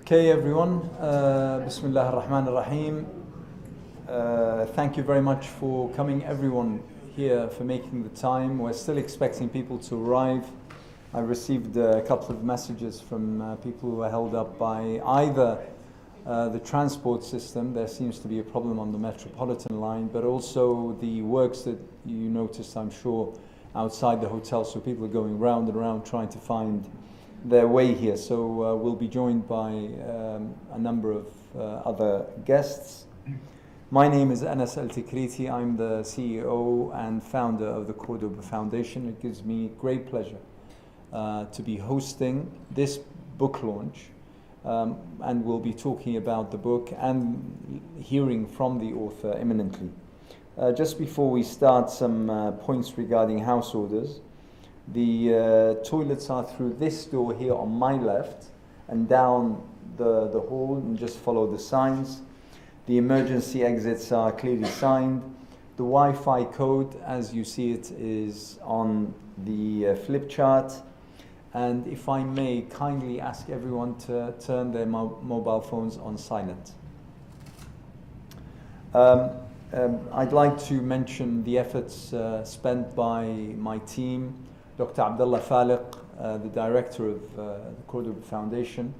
Okay, everyone. Bismillah ar-Rahman ar-Rahim. Thank you very much for coming, everyone here, for making the time. We're still expecting people to arrive. I received a couple of messages from people who are held up by either the transport system. There seems to be a problem on the Metropolitan line, but also the works that you noticed, I'm sure, outside the hotel. So people are going round and round trying to find their way here. So we'll be joined by a number of other guests. My name is Anas Al-Tikriti. I'm the CEO and founder of the Cordoba Foundation. It gives me great pleasure to be hosting this book launch, and we'll be talking about the book and hearing from the author imminently. Just before we start, some points regarding house orders. The toilets are through this door here on my left and down the hall, and just follow the signs. The emergency exits are clearly signed. The Wi-Fi code, as you see it, is on the flip chart. And if I may kindly ask everyone to turn their mobile phones on silent. I'd like to mention the efforts spent by my team, Dr. Abdullah, the director of the Cordoba Foundation,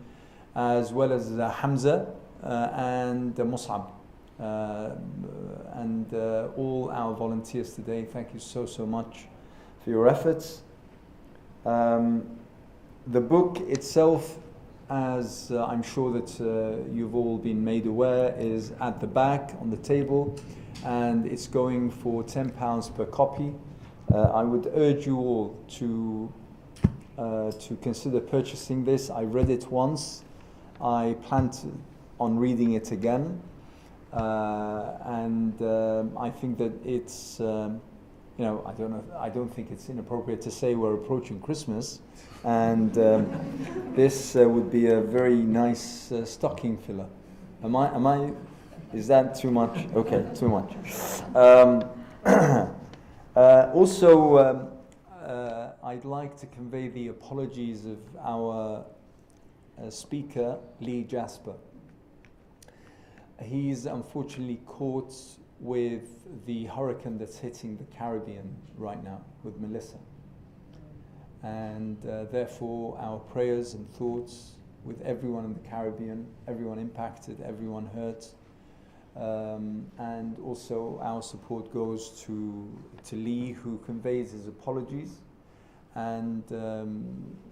as well as Hamza and Mus'ab, and all our volunteers today. Thank you so much for your efforts. The book itself, as I'm sure that you've all been made aware, is at the back on the table, and it's going for £10 per copy. I would urge you all to consider purchasing this. I read it once. I plan on reading it again, and I think that it's, I don't think it's inappropriate to say we're approaching Christmas, and this would be a very nice stocking filler. Is that too much? Okay, too much. Also, I'd like to convey the apologies of our speaker, Lee Jasper. He's unfortunately caught with the hurricane that's hitting the Caribbean right now with Melissa. And therefore, our prayers and thoughts with everyone in the Caribbean, everyone impacted, everyone hurt. And also our support goes to Lee, who conveys his apologies and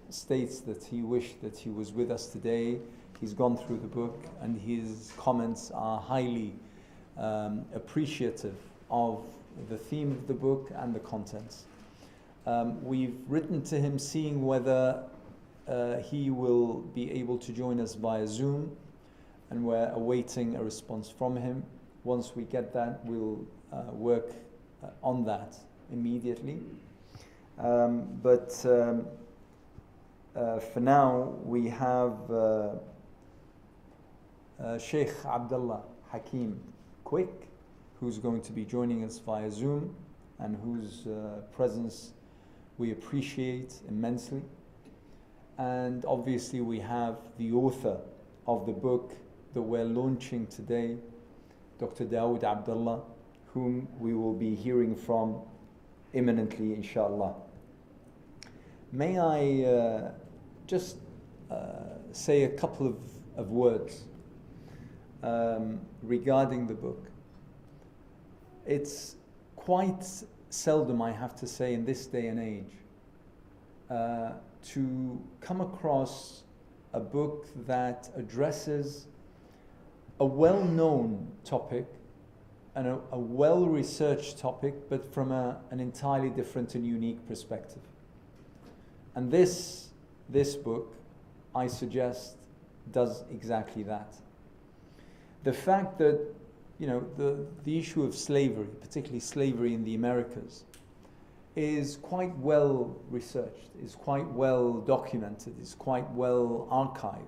states that he wished that he was with us today. He's gone through the book and his comments are highly appreciative of the theme of the book and the contents. We've written to him seeing whether he will be able to join us via Zoom, and we're awaiting a response from him. Once we get that, we'll work on that immediately. But for now, we have Sheikh Abdullah Hakim Quick, who's going to be joining us via Zoom, and whose presence we appreciate immensely. And obviously we have the author of the book that we're launching today, Dr. Daud Abdullah, whom we will be hearing from imminently, inshallah. May I just say a couple of words regarding the book. It's quite seldom, I have to say, in this day and age, to come across a book that addresses a well-known topic and a well-researched topic, but from an entirely different and unique perspective. And this book, I suggest, does exactly that. The fact that, the issue of slavery, particularly slavery in the Americas, is quite well researched, is quite well documented, is quite well archived.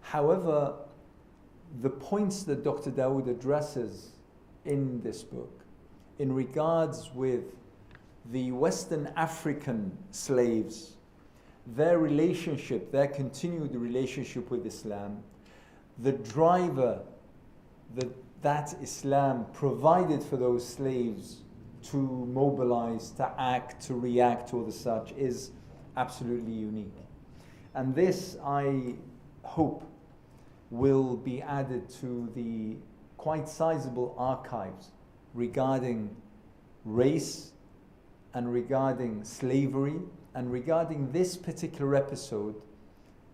However, the points that Dr. Daud addresses in this book in regards with the Western African slaves their relationship, their continued relationship with Islam, the driver that Islam provided for those slaves to mobilize, to act, to react, or the such, is absolutely unique. And this, I hope, will be added to the quite sizable archives regarding race and regarding slavery and regarding this particular episode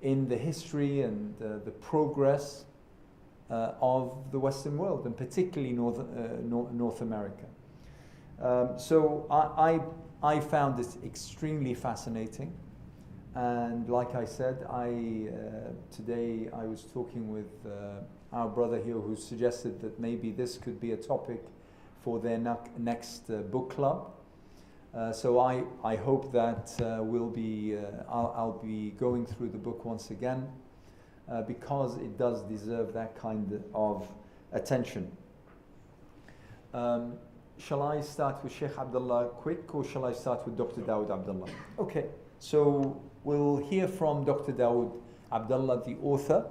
in the history and the progress of the Western world, and particularly North America. So I found this extremely fascinating, and like I said, today I was talking with our brother here who suggested that maybe this could be a topic for their next book club. So I hope that I'll be going through the book once again, because it does deserve that kind of attention. Shall I start with Sheikh Abdullah quick, or shall I start with Dr. Daud Abdullah? Okay, so we'll hear from Dr. Daud Abdullah, the author,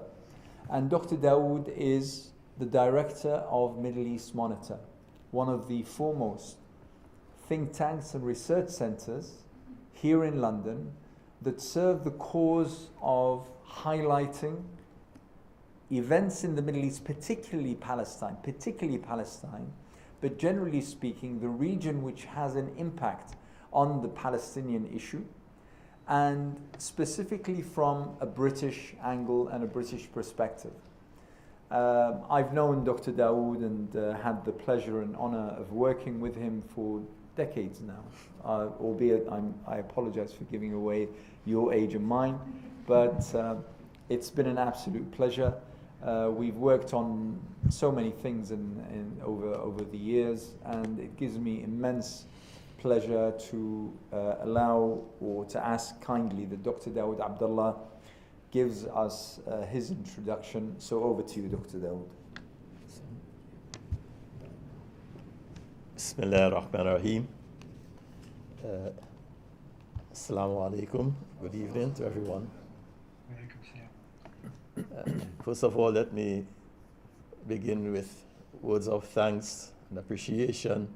and Dr. Daud is the director of Middle East Monitor, one of the foremost think tanks and research centers here in London that serve the cause of highlighting events in the Middle East, particularly Palestine, but generally speaking, the region which has an impact on the Palestinian issue, and specifically from a British angle and a British perspective. I've known Dr. Dawood and had the pleasure and honor of working with him for decades now, albeit I apologize for giving away your age and mine, but it's been an absolute pleasure. We've worked on so many things over the years, and it gives me immense pleasure to allow or to ask kindly that Dr. Daud Abdullah gives us his introduction. So over to you, Dr. Daud. Bismillah ar-Rahman ar-Rahim. Assalamu alaikum. Good evening to everyone. First of all, let me begin with words of thanks and appreciation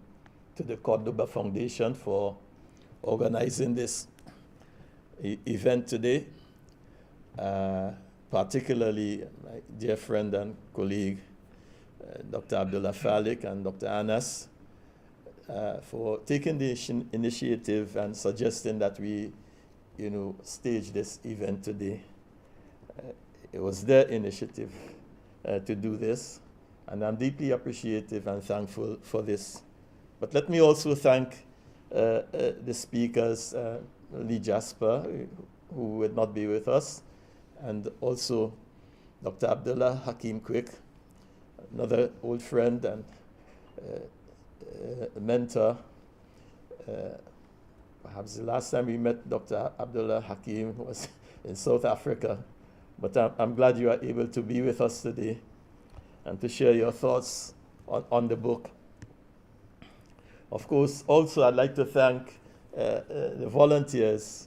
to the Cordoba Foundation for organizing this event today, particularly my dear friend and colleague, Dr. Abdullah Falik and Dr. Anas, for taking the initiative and suggesting that we, stage this event today. It was their initiative to do this, and I'm deeply appreciative and thankful for this. But let me also thank the speakers, Lee Jasper, who would not be with us, and also Dr. Abdullah Hakim Quick, another old friend and mentor. Perhaps the last time we met Dr. Abdullah Hakim was in South Africa. But I'm glad you are able to be with us today and to share your thoughts on the book. Of course, also I'd like to thank the volunteers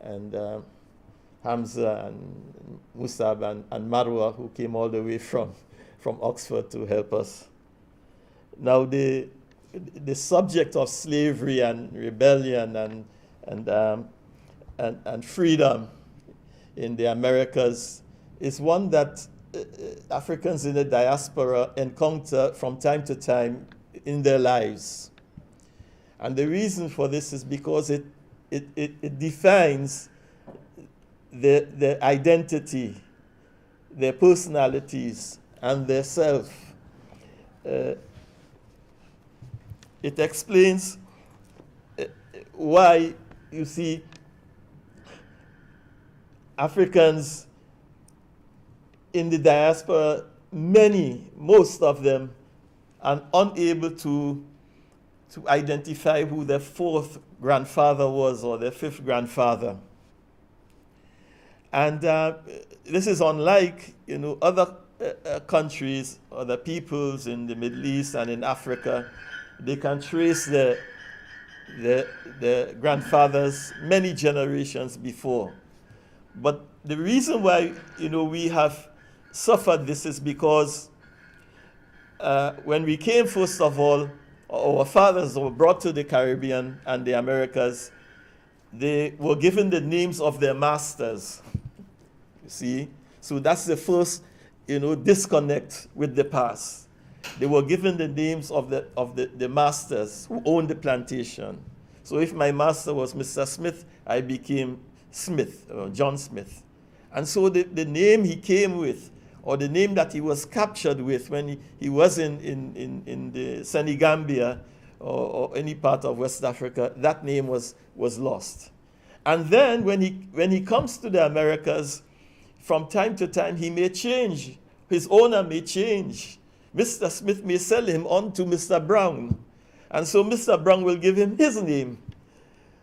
and Hamza and Musab and Marwa, who came all the way from Oxford to help us. Now, the subject of slavery and rebellion and freedom in the Americas is one that Africans in the diaspora encounter from time to time in their lives. And the reason for this is because it defines their identity, their personalities, and their self. It explains why, you see, Africans in the diaspora, most of them, are unable to identify who their fourth grandfather was or their fifth grandfather. And this is unlike, other countries, other peoples in the Middle East and in Africa. They can trace their grandfathers many generations before. But the reason why, we have suffered this is because when we came, first of all, our fathers were brought to the Caribbean and the Americas. They were given the names of their masters. You see? So that's the first, disconnect with the past. They were given the names of the masters who owned the plantation. So if my master was Mr. Smith, I became Smith, or John Smith. And so the name he came with, or the name that he was captured with when he was in the Senegambia or any part of West Africa, that name was lost. And then when he comes to the Americas, from time to time he may change. His owner may change. Mr. Smith may sell him on to Mr. Brown. And so Mr. Brown will give him his name.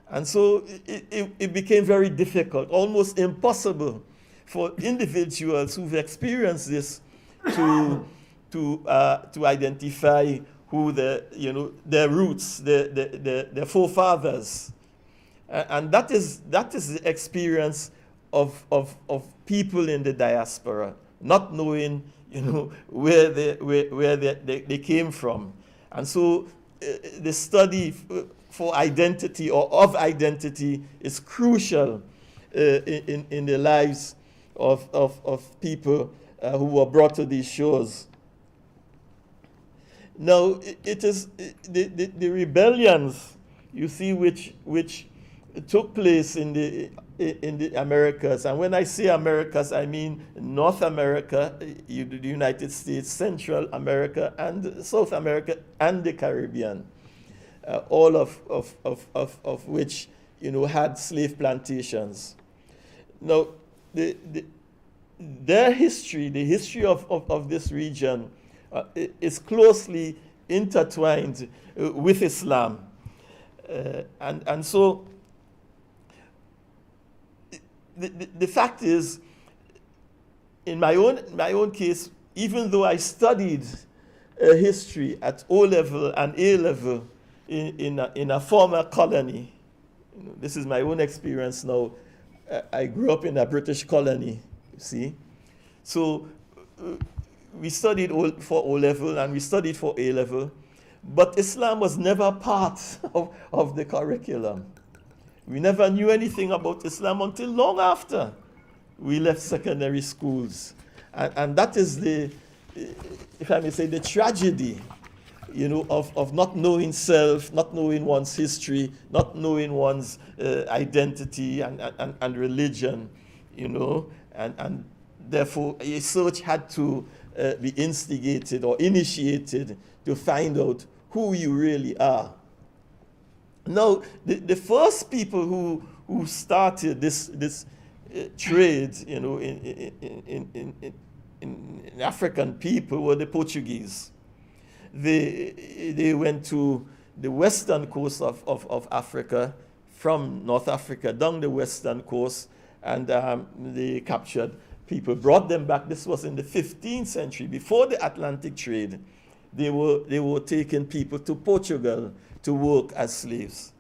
And so it became very difficult, almost impossible for individuals who've experienced this to identify who their roots, their forefathers. And that is the experience of people in the diaspora, not knowing where they came from. And so the study for identity or of identity is crucial in the lives of people who were brought to these shores. Now, it is the rebellions, you see, which took place in the Americas. And when I say Americas, I mean North America, the United States, Central America, and South America, and the Caribbean, all of which had slave plantations. Now, their history, the history of this region, is closely intertwined with Islam, and so the fact is, in my own case, even though I studied history at O level and A level in a former colony, this is my own experience now. I grew up in a British colony, you see. So we studied for O level and we studied for A level, but Islam was never part of the curriculum. We never knew anything about Islam until long after we left secondary schools. And that is if I may say, the tragedy, of not knowing self, not knowing one's history, not knowing one's identity and religion, and therefore a search had to be instigated or initiated to find out who you really are. Now, the first people who started this trade, in African people were the Portuguese. They went to the western coast of Africa, from North Africa down the western coast, and they captured people, brought them back. This was in the 15th century, before the Atlantic trade. They were taking people to Portugal to work as slaves.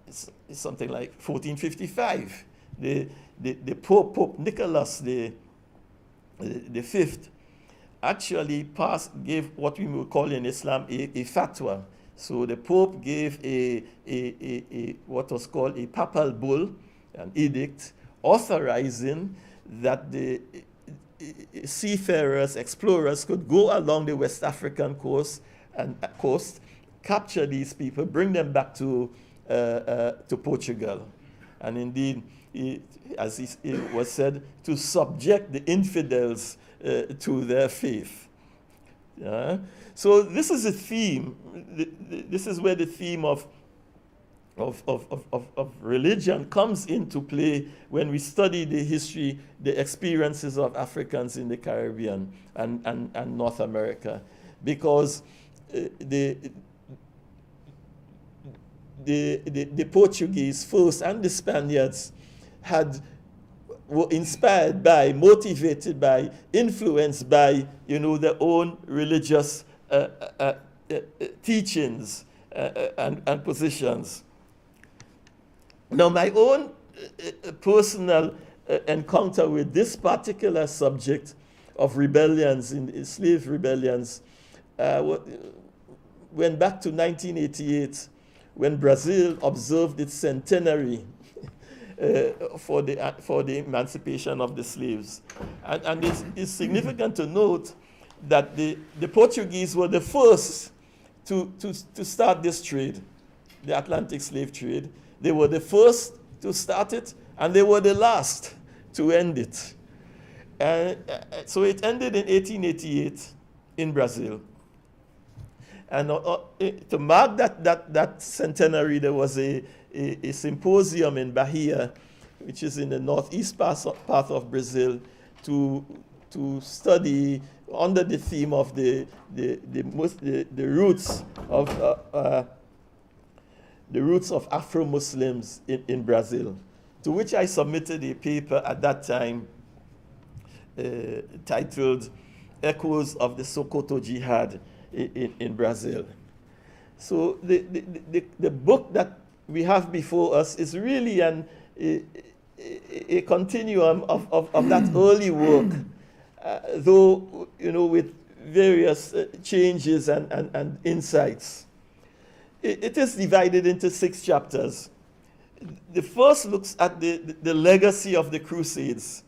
It's something like 1455. The Pope Nicholas the Fifth actually gave what we would call in Islam a fatwa. So the Pope gave a what was called a papal bull, an edict, authorizing that the seafarers, explorers could go along the West African coast, capture these people, bring them back to Portugal, and indeed, as it was said, to subject the infidels to their faith. So this is a theme. This is where the theme of religion comes into play when we study the history, the experiences of Africans in the Caribbean and North America, because the Portuguese first and the Spaniards were inspired by, motivated by, influenced by, their own religious teachings and positions. Now, my own a personal encounter with this particular subject of rebellions, in slave rebellions, went back to 1988 when Brazil observed its centenary for the emancipation of the slaves. And it's significant to note that the Portuguese were the first to start this trade, the Atlantic slave trade. They were the first to start it, and they were the last to end it. So it ended in 1888 in Brazil. And to mark that centenary, there was a symposium in Bahia, which is in the northeast part of Brazil, to study under the theme of the roots of Afro-Muslims in Brazil, to which I submitted a paper at that time titled Echoes of the Sokoto Jihad in Brazil. So the book that we have before us is really a continuum of that early work, though, with various changes and insights. It is divided into 6 chapters. The first looks at the legacy of the Crusades.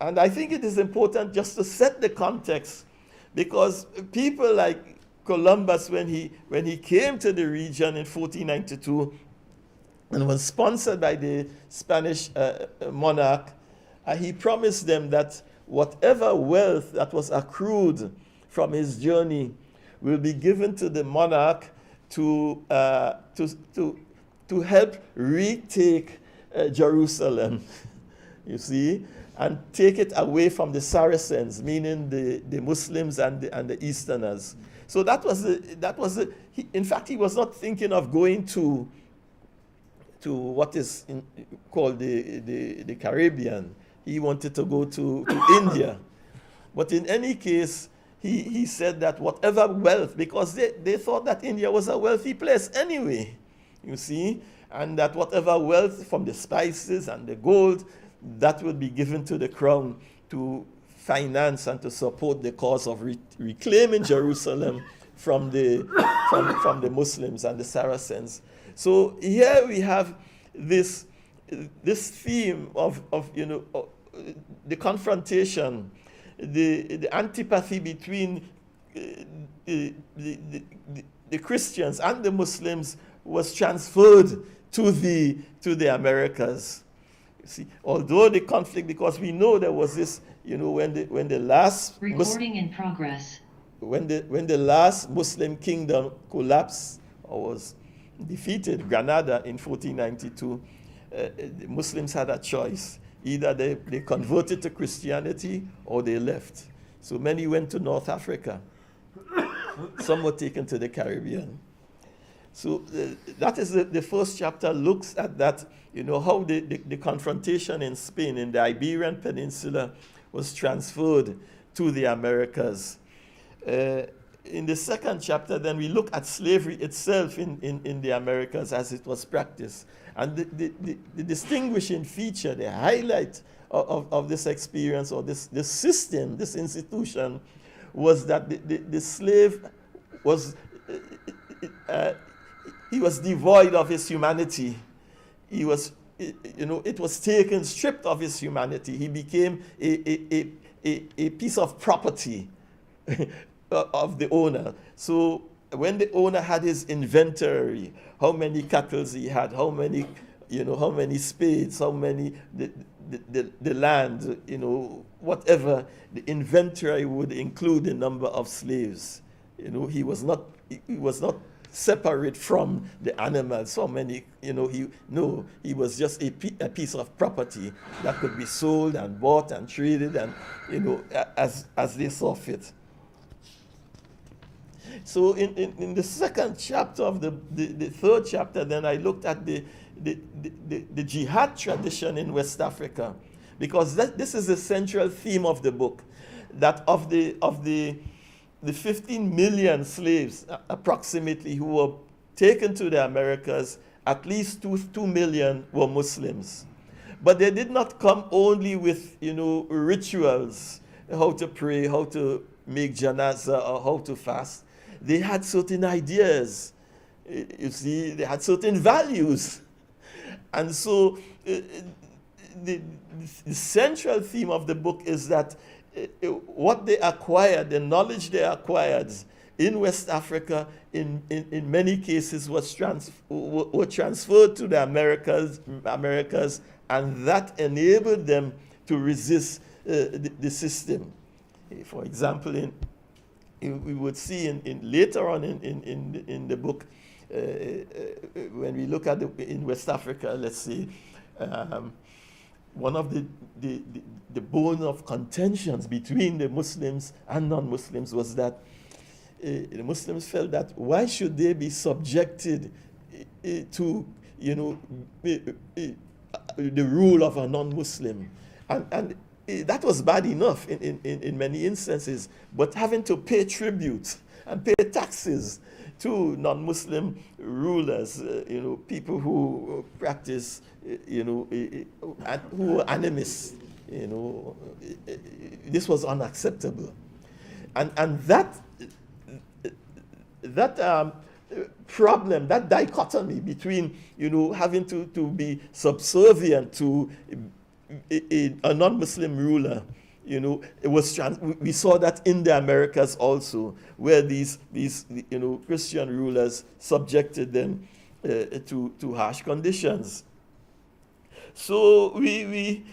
And I think it is important just to set the context, because people like Columbus, when he came to the region in 1492 and was sponsored by the Spanish monarch, he promised them that whatever wealth that was accrued from his journey will be given to the monarch to help retake Jerusalem, you see, and take it away from the Saracens, meaning the Muslims and the Easterners. So in fact, he was not thinking of going to what is called the Caribbean. He wanted to go to India. But in any case, he said that whatever wealth, because they thought that India was a wealthy place anyway, you see, and that whatever wealth from the spices and the gold, that would be given to the crown to finance and to support the cause of reclaiming Jerusalem from the Muslims and the Saracens. So here we have this theme of the confrontation, the antipathy between the Christians and the Muslims was transferred to the Americas. You see, although the conflict, because we know there was this, when the last recording in progress, when the last Muslim kingdom collapsed or was defeated, Granada in 1492, the Muslims had a choice. Either they converted to Christianity or they left. So many went to North Africa. Some were taken to the Caribbean. So that is the first chapter, looks at that, how the confrontation in Spain, in the Iberian Peninsula, was transferred to the Americas. In the second chapter, then we look at slavery itself in the Americas as it was practiced. And the distinguishing feature, the highlight of this experience or this system, this institution, was that the slave was, he was devoid of his humanity. He was, it was taken, stripped of his humanity. He became a piece of property of the owner. So when the owner had his inventory, how many cattle he had, how many spades, how many the land, whatever, the inventory would include the number of slaves. He was not separate from the animals. So many, he was just a piece of property that could be sold and bought and traded and, as they saw fit. So in the second chapter of the third chapter, then I looked at the jihad tradition in West Africa, because this is the central theme of the book, that of the 15 million slaves approximately who were taken to the Americas, at least 2 million were Muslims. But they did not come only with, rituals, how to pray, how to make janazah, or how to fast. They had certain ideas. You see, they had certain values. And so the central theme of the book is that what they acquired, the knowledge they acquired in West Africa, in many cases were transferred to the Americas, and that enabled them to resist the system. For example, we would see later on in the book, when we look at in West Africa, let's see, one of the bone of contentions between the Muslims and non-Muslims was that the Muslims felt that why should they be subjected to, the rule of a non-Muslim, and that was bad enough in many instances, but having to pay tribute and pay taxes to non-Muslim rulers, people who practice, who were animists, this was unacceptable, and that problem, that dichotomy between, having to be subservient to a non-Muslim ruler, it was we saw that in the Americas also, where these Christian rulers subjected them to harsh conditions. So we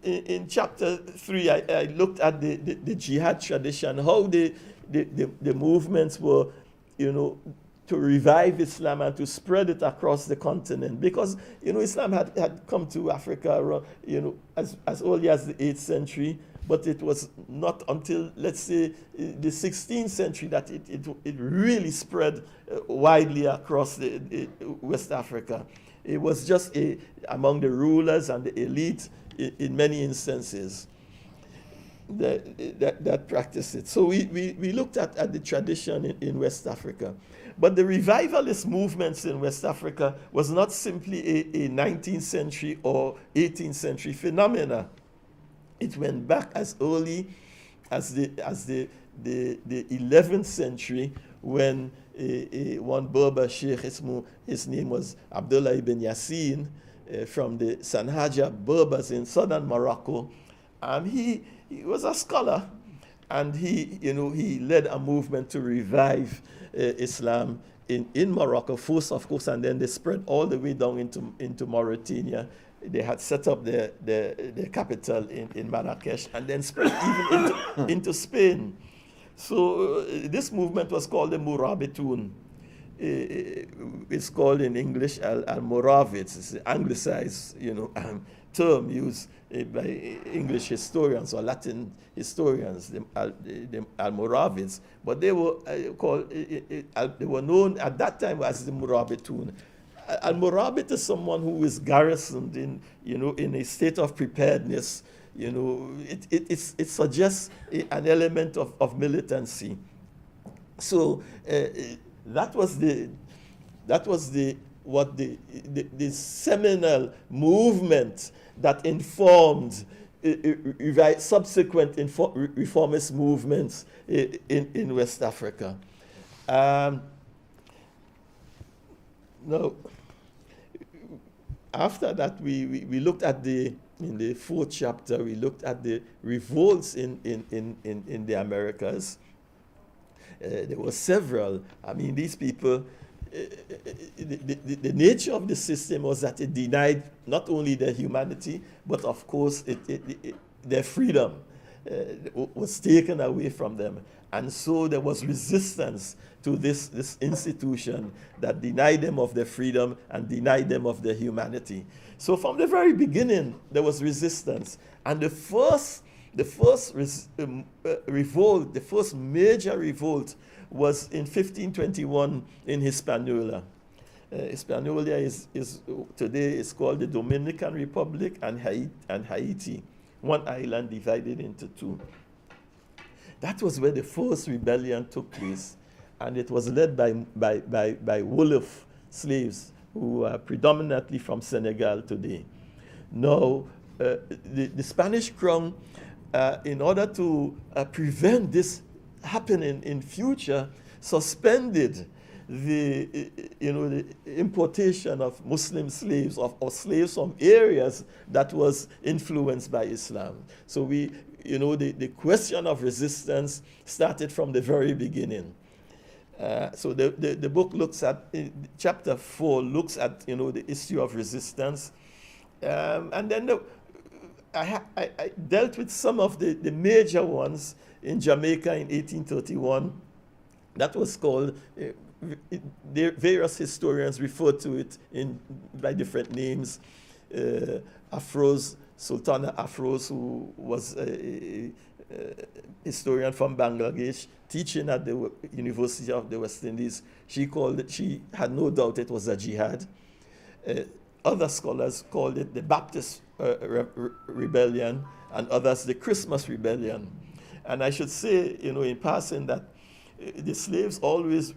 in chapter 3, I looked at the jihad tradition, how the movements were, to revive Islam and to spread it across the continent, because Islam had come to Africa, as early as the 8th century, but it was not until, let's say, the 16th century that it really spread widely across the West Africa. It was just among the rulers and the elite in many instances that practiced it. So we looked at the tradition in West Africa. But the revivalist movements in West Africa was not simply a 19th century or 18th century phenomena. It went back as early as the 11th century, when one Berber sheikh, his name was Abdullah ibn Yassin, from the Sanhaja Berbers in southern Morocco. He was a scholar, and he led a movement to revive Islam in Morocco first, of course, and then they spread all the way down into Mauritania. They had set up their capital in Marrakesh, and then spread even into Spain. So this movement was called the Murabitun. It's called in English Al-Muravids. It's an anglicized, term used by English historians or Latin historians, the Almoravids, but they were called, they were known at that time as the Murabitun. Al-Murabit is someone who is garrisoned in a state of preparedness. It suggests an element of militancy. So that was the seminal movement that informed subsequent reformist movements in West Africa. Now, after that, we looked at in the 4th chapter, we looked at the revolts in the Americas. There were several. I mean, these people, the nature of the system was that it denied not only their humanity, but of course their freedom was taken away from them. And so there was resistance to this institution that denied them of their freedom and denied them of their humanity. So from the very beginning, there was resistance. And the first revolt, the first major revolt, was in 1521 in Hispaniola. Hispaniola is today is called the Dominican Republic and Haiti, one island divided into two. That was where the first rebellion took place, and it was led by Wolof slaves who are predominantly from Senegal today. Now, the Spanish crown, in order to prevent this happening in future, suspended the importation of Muslim slaves or slaves from areas that was influenced by Islam. So the question of resistance started from the very beginning. So the book looks at, chapter 4 looks at the issue of resistance, and then I dealt with some of the major ones in Jamaica in 1831. That was called, various historians refer to it by different names. Sultana Afroz, who was a historian from Bangladesh, teaching at the University of the West Indies, she had no doubt it was a jihad. Other scholars called it the Baptist Rebellion, and others the Christmas Rebellion. And I should say, in passing, that the slaves always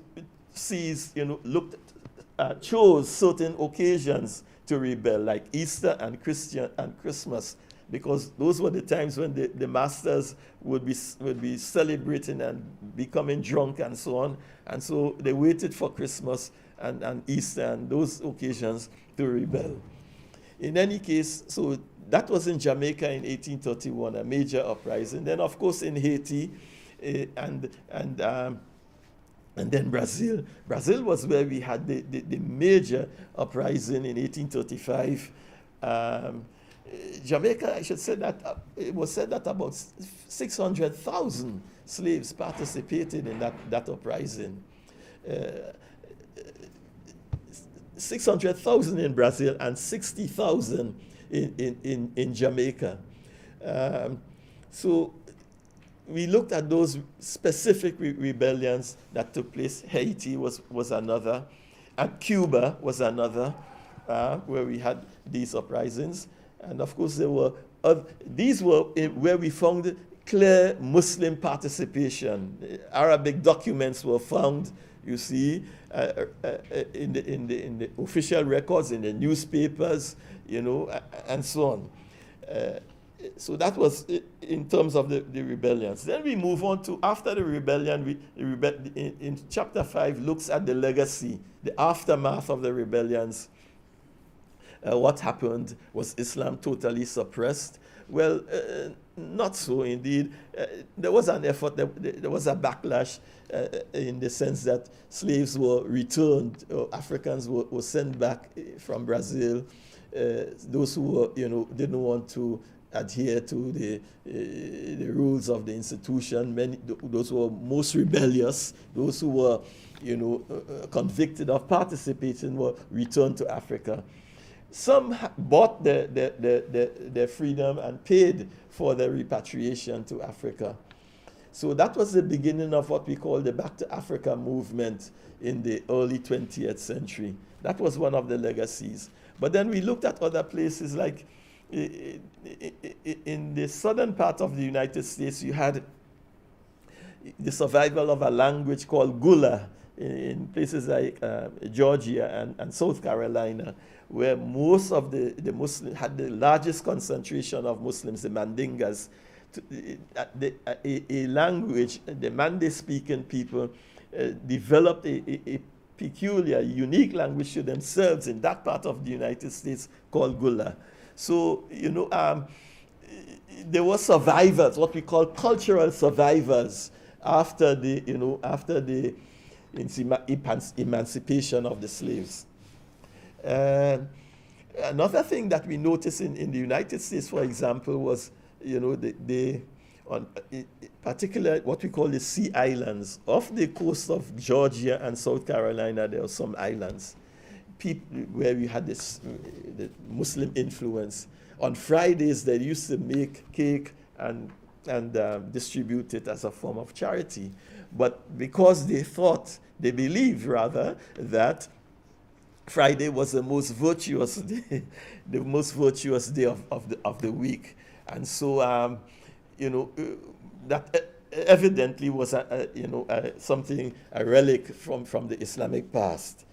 chose certain occasions to rebel, like Easter and Christmas, because those were the times when the masters would be celebrating and becoming drunk and so on. And so they waited for Christmas and Easter and those occasions to rebel. In any case, so that was in Jamaica in 1831, a major uprising. Then, of course, in Haiti and then Brazil. Brazil was where we had the major uprising in 1835. Jamaica, I should say that it was said that about 600,000 slaves participated in that uprising. 600,000 in Brazil and 60,000 in Jamaica. So we looked at those specific rebellions that took place. Haiti was another, and Cuba was another, where we had these uprisings. And of course, these were where we found clear Muslim participation. Arabic documents were found, you see, in the official records, in the newspapers, and so on. So that was in terms of the rebellions. Then we move on to, after the rebellion, in chapter 5 looks at the legacy, the aftermath of the rebellions. What happened? Was Islam totally suppressed? Well, not so indeed. There was an effort, there was a backlash in the sense that slaves were returned, or Africans were sent back from Brazil. Those who were, didn't want to adhere to the rules of the institution, those who were most rebellious, those who were, convicted of participating, were returned to Africa. Some bought their freedom and paid for their repatriation to Africa. So that was the beginning of what we call the Back to Africa movement in the early 20th century. That was one of the legacies. But then we looked at other places, like in the southern part of the United States, you had the survival of a language called Gula in places like Georgia and South Carolina, where most of the Muslims had the largest concentration of Muslims, the Mandingas. A language, the Mande-speaking people developed a peculiar, unique language to themselves in that part of the United States called Gula. So, there were survivors, what we call cultural survivors, after the emancipation of the slaves. Another thing that we noticed in the United States, for example, was, particularly what we call the Sea Islands. Off the coast of Georgia and South Carolina, there are some islands where we had the Muslim influence. On Fridays, they used to make cake and distribute it as a form of charity. But because they believed rather, that Friday was the most virtuous day, the most virtuous day of the week. And so, that evidently was a relic from the Islamic past.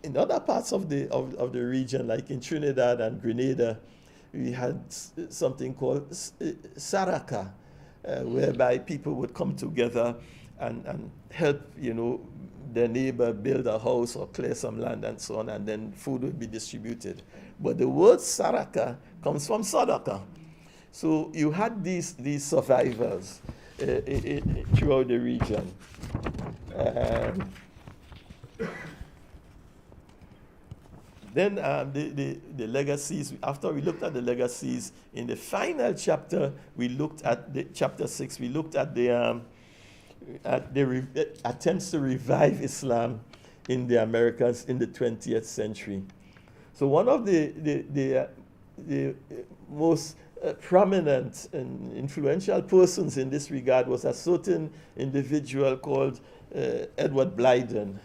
in other parts of the region, like in Trinidad and Grenada, we had something called saraka, whereby people would come together and help, their neighbor build a house or clear some land and so on, and then food would be distributed. But the word saraka comes from sadaka. So you had these survivors throughout the region. Then the legacies, after we looked at the legacies, in the final chapter, we looked at chapter 6, we looked at the attempts to revive Islam in the Americas in the 20th century. So one of the most prominent and influential persons in this regard was a certain individual called Edward Blyden.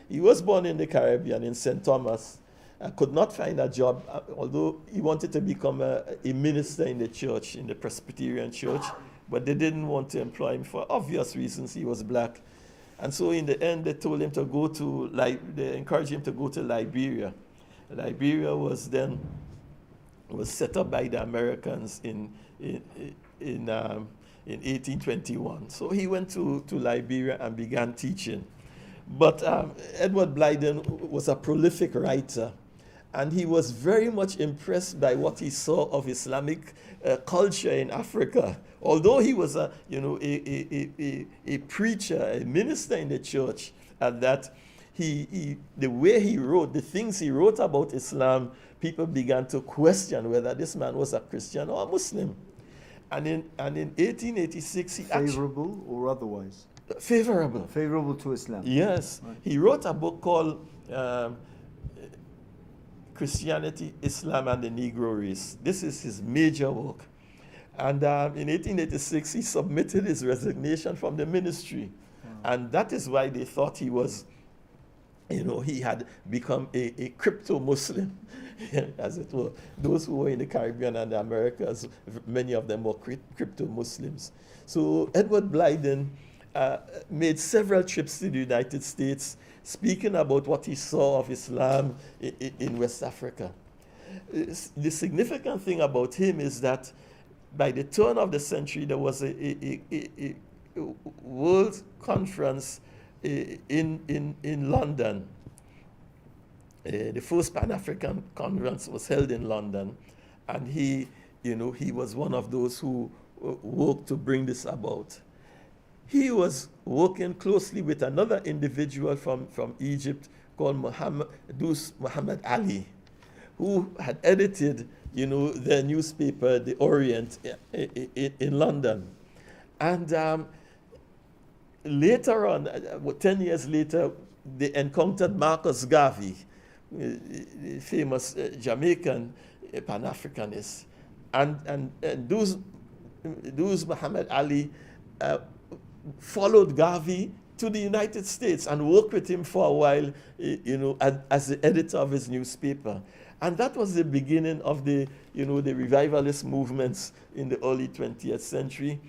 He was born in the Caribbean, in St. Thomas. Could not find a job, although he wanted to become a minister in the church, in the Presbyterian church, but they didn't want to employ him for obvious reasons. He was black. And so in the end, they told him to go to, they encouraged him to go to Liberia. Liberia was set up by the Americans in 1821. So he went to Liberia and began teaching. But Edward Blyden was a prolific writer, and he was very much impressed by what he saw of Islamic culture in Africa. Although he was a preacher, a minister in the church, and that the way he wrote, the things he wrote about Islam, people began to question whether this man was a Christian or a Muslim. And in 1886, he favorable or otherwise? Favorable. Favorable to Islam. Yes. Right. He wrote a book called Christianity, Islam, and the Negro Race. This is his major work. And in 1886, he submitted his resignation from the ministry. Wow. And that is why they thought he was, he had become a crypto-Muslim, as it were. Those who were in the Caribbean and the Americas, many of them were crypto-Muslims. So Edward Blyden made several trips to the United States, speaking about what he saw of Islam in West Africa. The significant thing about him is that by the turn of the century, there was a world conference in London. The first Pan-African conference was held in London, and he was one of those who worked to bring this about. He was working closely with another individual from Egypt called Muhammad Ali, who had edited, their newspaper, The Orient, in London. And later on, 10 years later, they encountered Marcus Garvey, the famous Jamaican Pan-Africanist. And those Muhammad Ali followed Garvey to the United States and worked with him for a while, as the editor of his newspaper. And that was the beginning of the revivalist movements in the early 20th century.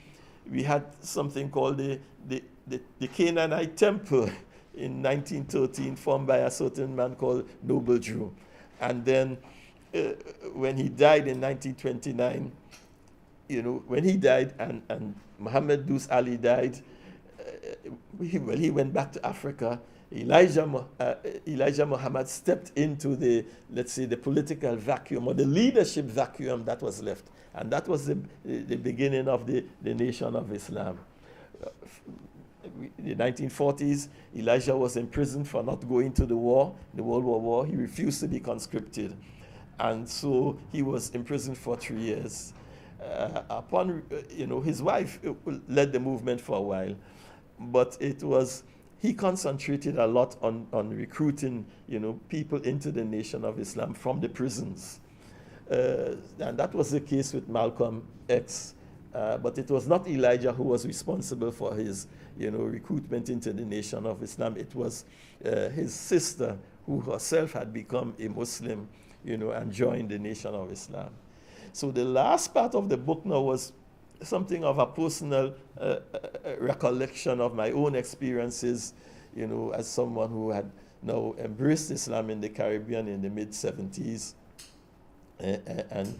We had something called the Canaanite Temple in 1913, formed by a certain man called Noble Drew. And then when he died in 1929, when he died and Muhammad Dus Ali died, he went back to Africa. Elijah Muhammad stepped into the political vacuum or the leadership vacuum that was left. And that was the beginning of the Nation of Islam. In the 1940s, Elijah was imprisoned for not going to the war, the World War. He refused to be conscripted. And so he was imprisoned for 3 years. His wife led the movement for a while, but he concentrated a lot on recruiting, people into the Nation of Islam from the prisons. And that was the case with Malcolm X. But it was not Elijah who was responsible for his, recruitment into the Nation of Islam. It was his sister, who herself had become a Muslim, and joined the Nation of Islam. So the last part of the book now was something of a personal recollection of my own experiences, as someone who had now embraced Islam in the Caribbean in the mid-70s, and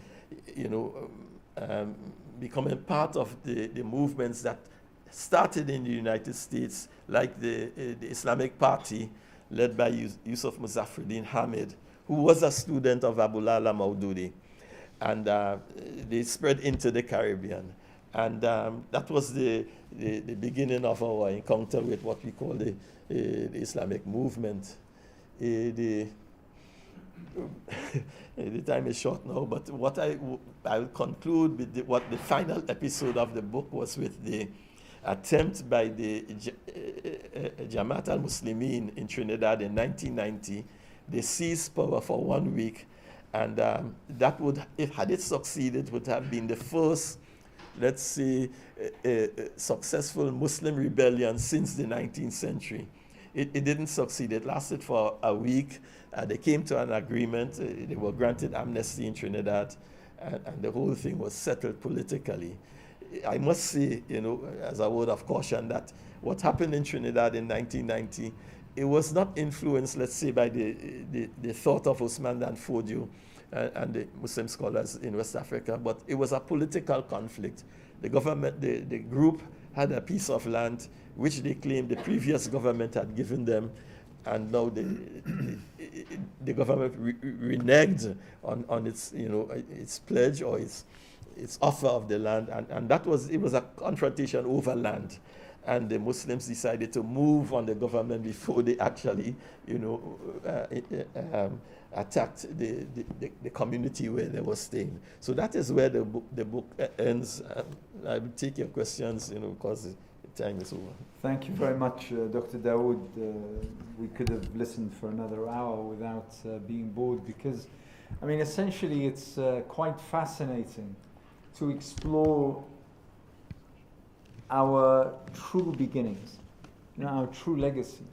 becoming part of the movements that started in the United States, like the Islamic Party, led by Yusuf Muzaffruddin Hamid, who was a student of Abdullah Maududi. And they spread into the Caribbean. And that was the beginning of our encounter with what we call the Islamic movement. The time is short now, but what I'll conclude with what the final episode of the book was with the attempt by the Jamaat al-Muslimin in Trinidad in 1990. They seized power for 1 week, and that would, had it succeeded, would have been the first, let's say, successful Muslim rebellion since the 19th century. It didn't succeed. It lasted for a week. They came to an agreement. They were granted amnesty in Trinidad, and the whole thing was settled politically. I must say, as a word of caution, that what happened in Trinidad in 1990, it was not influenced, let's say, by the thought of Usman Dan Fodio and the Muslim scholars in West Africa, but it was a political conflict. The government, the group had a piece of land which they claimed the previous government had given them, and now the government reneged on its, its pledge or its offer of the land, and it was a confrontation over land. And the Muslims decided to move on the government before they actually, attacked the community where they were staying. So that is where the book ends. I will take your questions, because the time is over. Thank you very much, Dr. Daud. We could have listened for another hour without being bored, because, essentially it's quite fascinating to explore our true beginnings, our true legacy.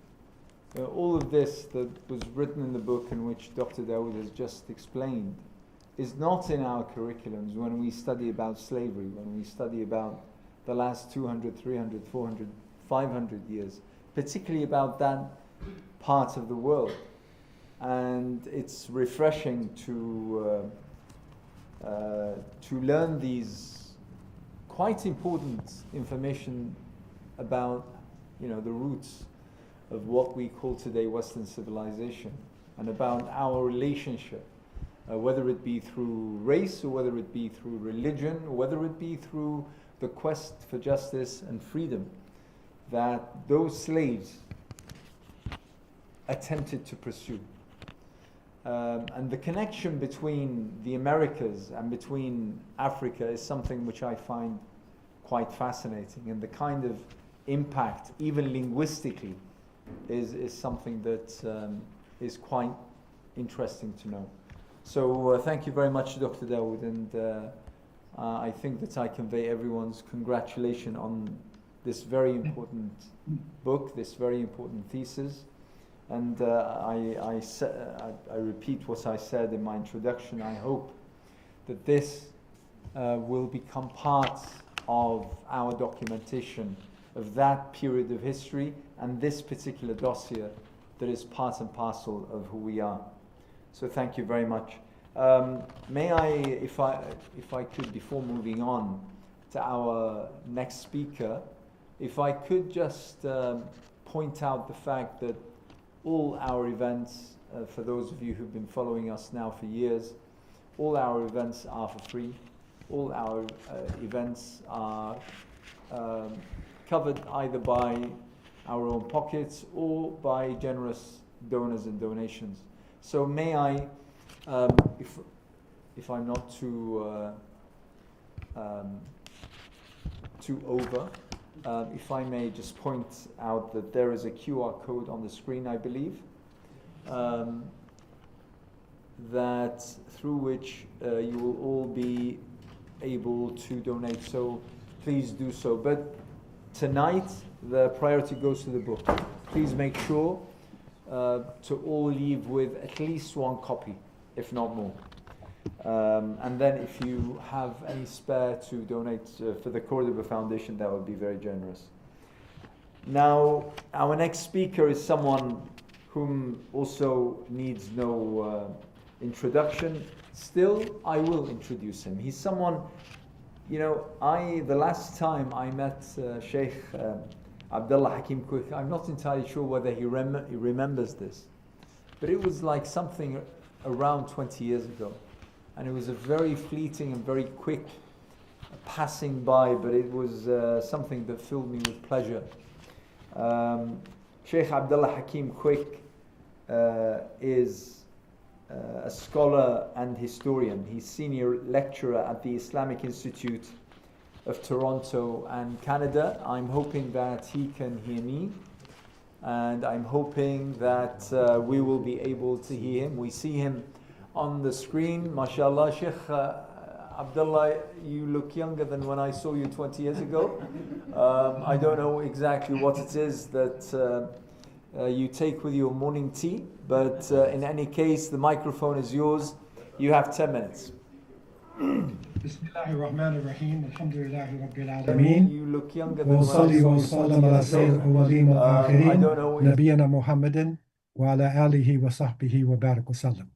All of this that was written in the book, and which Dr. Daud has just explained, is not in our curriculums when we study about slavery, when we study about the last 200, 300, 400, 500 years, particularly about that part of the world. And it's refreshing to learn these quite important information about, the roots of what we call today Western civilization, and about our relationship, whether it be through race, or whether it be through religion, or whether it be through the quest for justice and freedom that those slaves attempted to pursue. And the connection between the Americas and between Africa is something which I find quite fascinating, and the kind of impact, even linguistically, is something that is quite interesting to know. So thank you very much, Dr. Daud, and I think that I convey everyone's congratulation on this very important book, this very important thesis. And I repeat what I said in my introduction. I hope that this will become part of our documentation of that period of history and this particular dossier that is part and parcel of who we are. So thank you very much. May I, if I could, before moving on to our next speaker, if I could just point out the fact that all our events, for those of you who've been following us now for years, all our events are for free. All our events are covered either by our own pockets or by generous donors and donations. So may I, if I'm not too over, if I may just point out that there is a QR code on the screen, I believe, that through which you will all be able to donate. So please do so. But tonight the priority goes to the book. Please make sure to all leave with at least one copy, if not more. And then if you have any spare to donate for the Cordoba Foundation, that would be very generous. Now, our next speaker is someone whom also needs no introduction. Still, I will introduce him. He's someone, the last time I met Sheikh Abdullah Hakim Quick, I'm not entirely sure whether he remembers this, but it was like something around 20 years ago. And it was a very fleeting and very quick passing by, but it was something that filled me with pleasure. Sheikh Abdullah Hakim Quick is a scholar and historian. He's senior lecturer at the Islamic Institute of Toronto and Canada. I'm hoping that he can hear me, and I'm hoping that we will be able to hear him. We see him on the screen, mashallah. Sheikh Abdullah, you look younger than when I saw you 20 years ago. I don't know exactly what it is that you take with your morning tea, but in any case, the microphone is yours. You have 10 minutes. Bismillahirrahmanirrahim. Alhamdulillahi Rabbil Alameen. You look younger than وصلي when I saw you وسلم 20 على years سيد ago. الأولين I don't والآخرين know. نبينا محمد وعلى آله وصحبه وبارك وسلم.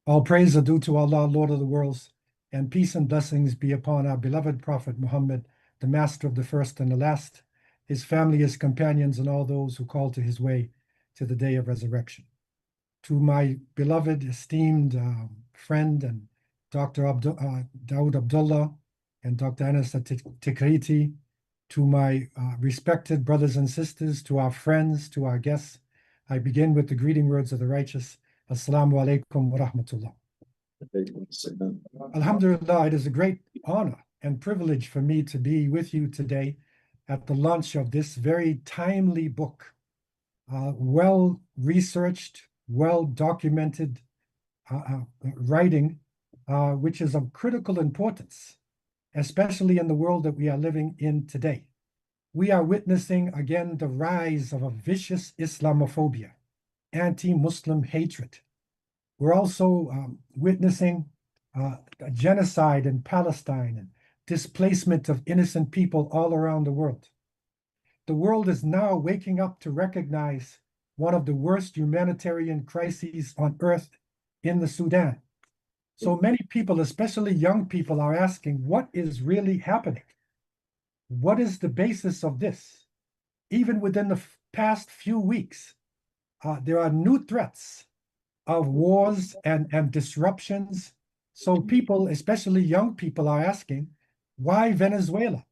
All praise are due to Allah, Lord of the worlds, and peace and blessings be upon our beloved Prophet Muhammad, the master of the first and the last, his family, his companions, and all those who call to his way to the day of resurrection. To my beloved, esteemed friend and Dr. Daud Abdullah and Dr. Anas Tikriti, to my respected brothers and sisters, to our friends, to our guests, I begin with the greeting words of the righteous. Assalamu alaikum wa rahmatullah. Alhamdulillah, it is a great honor and privilege for me to be with you today at the launch of this very timely book, well researched, well documented writing, which is of critical importance, especially in the world that we are living in today. We are witnessing again the rise of a vicious Islamophobia, anti-Muslim hatred. We're also witnessing a genocide in Palestine and displacement of innocent people all around the world. The world is now waking up to recognize one of the worst humanitarian crises on earth in the Sudan. So many people, especially young people, are asking, what is really happening? What is the basis of this? Even within the past few weeks, there are new threats of wars and disruptions. So people, especially young people, are asking, why Venezuela?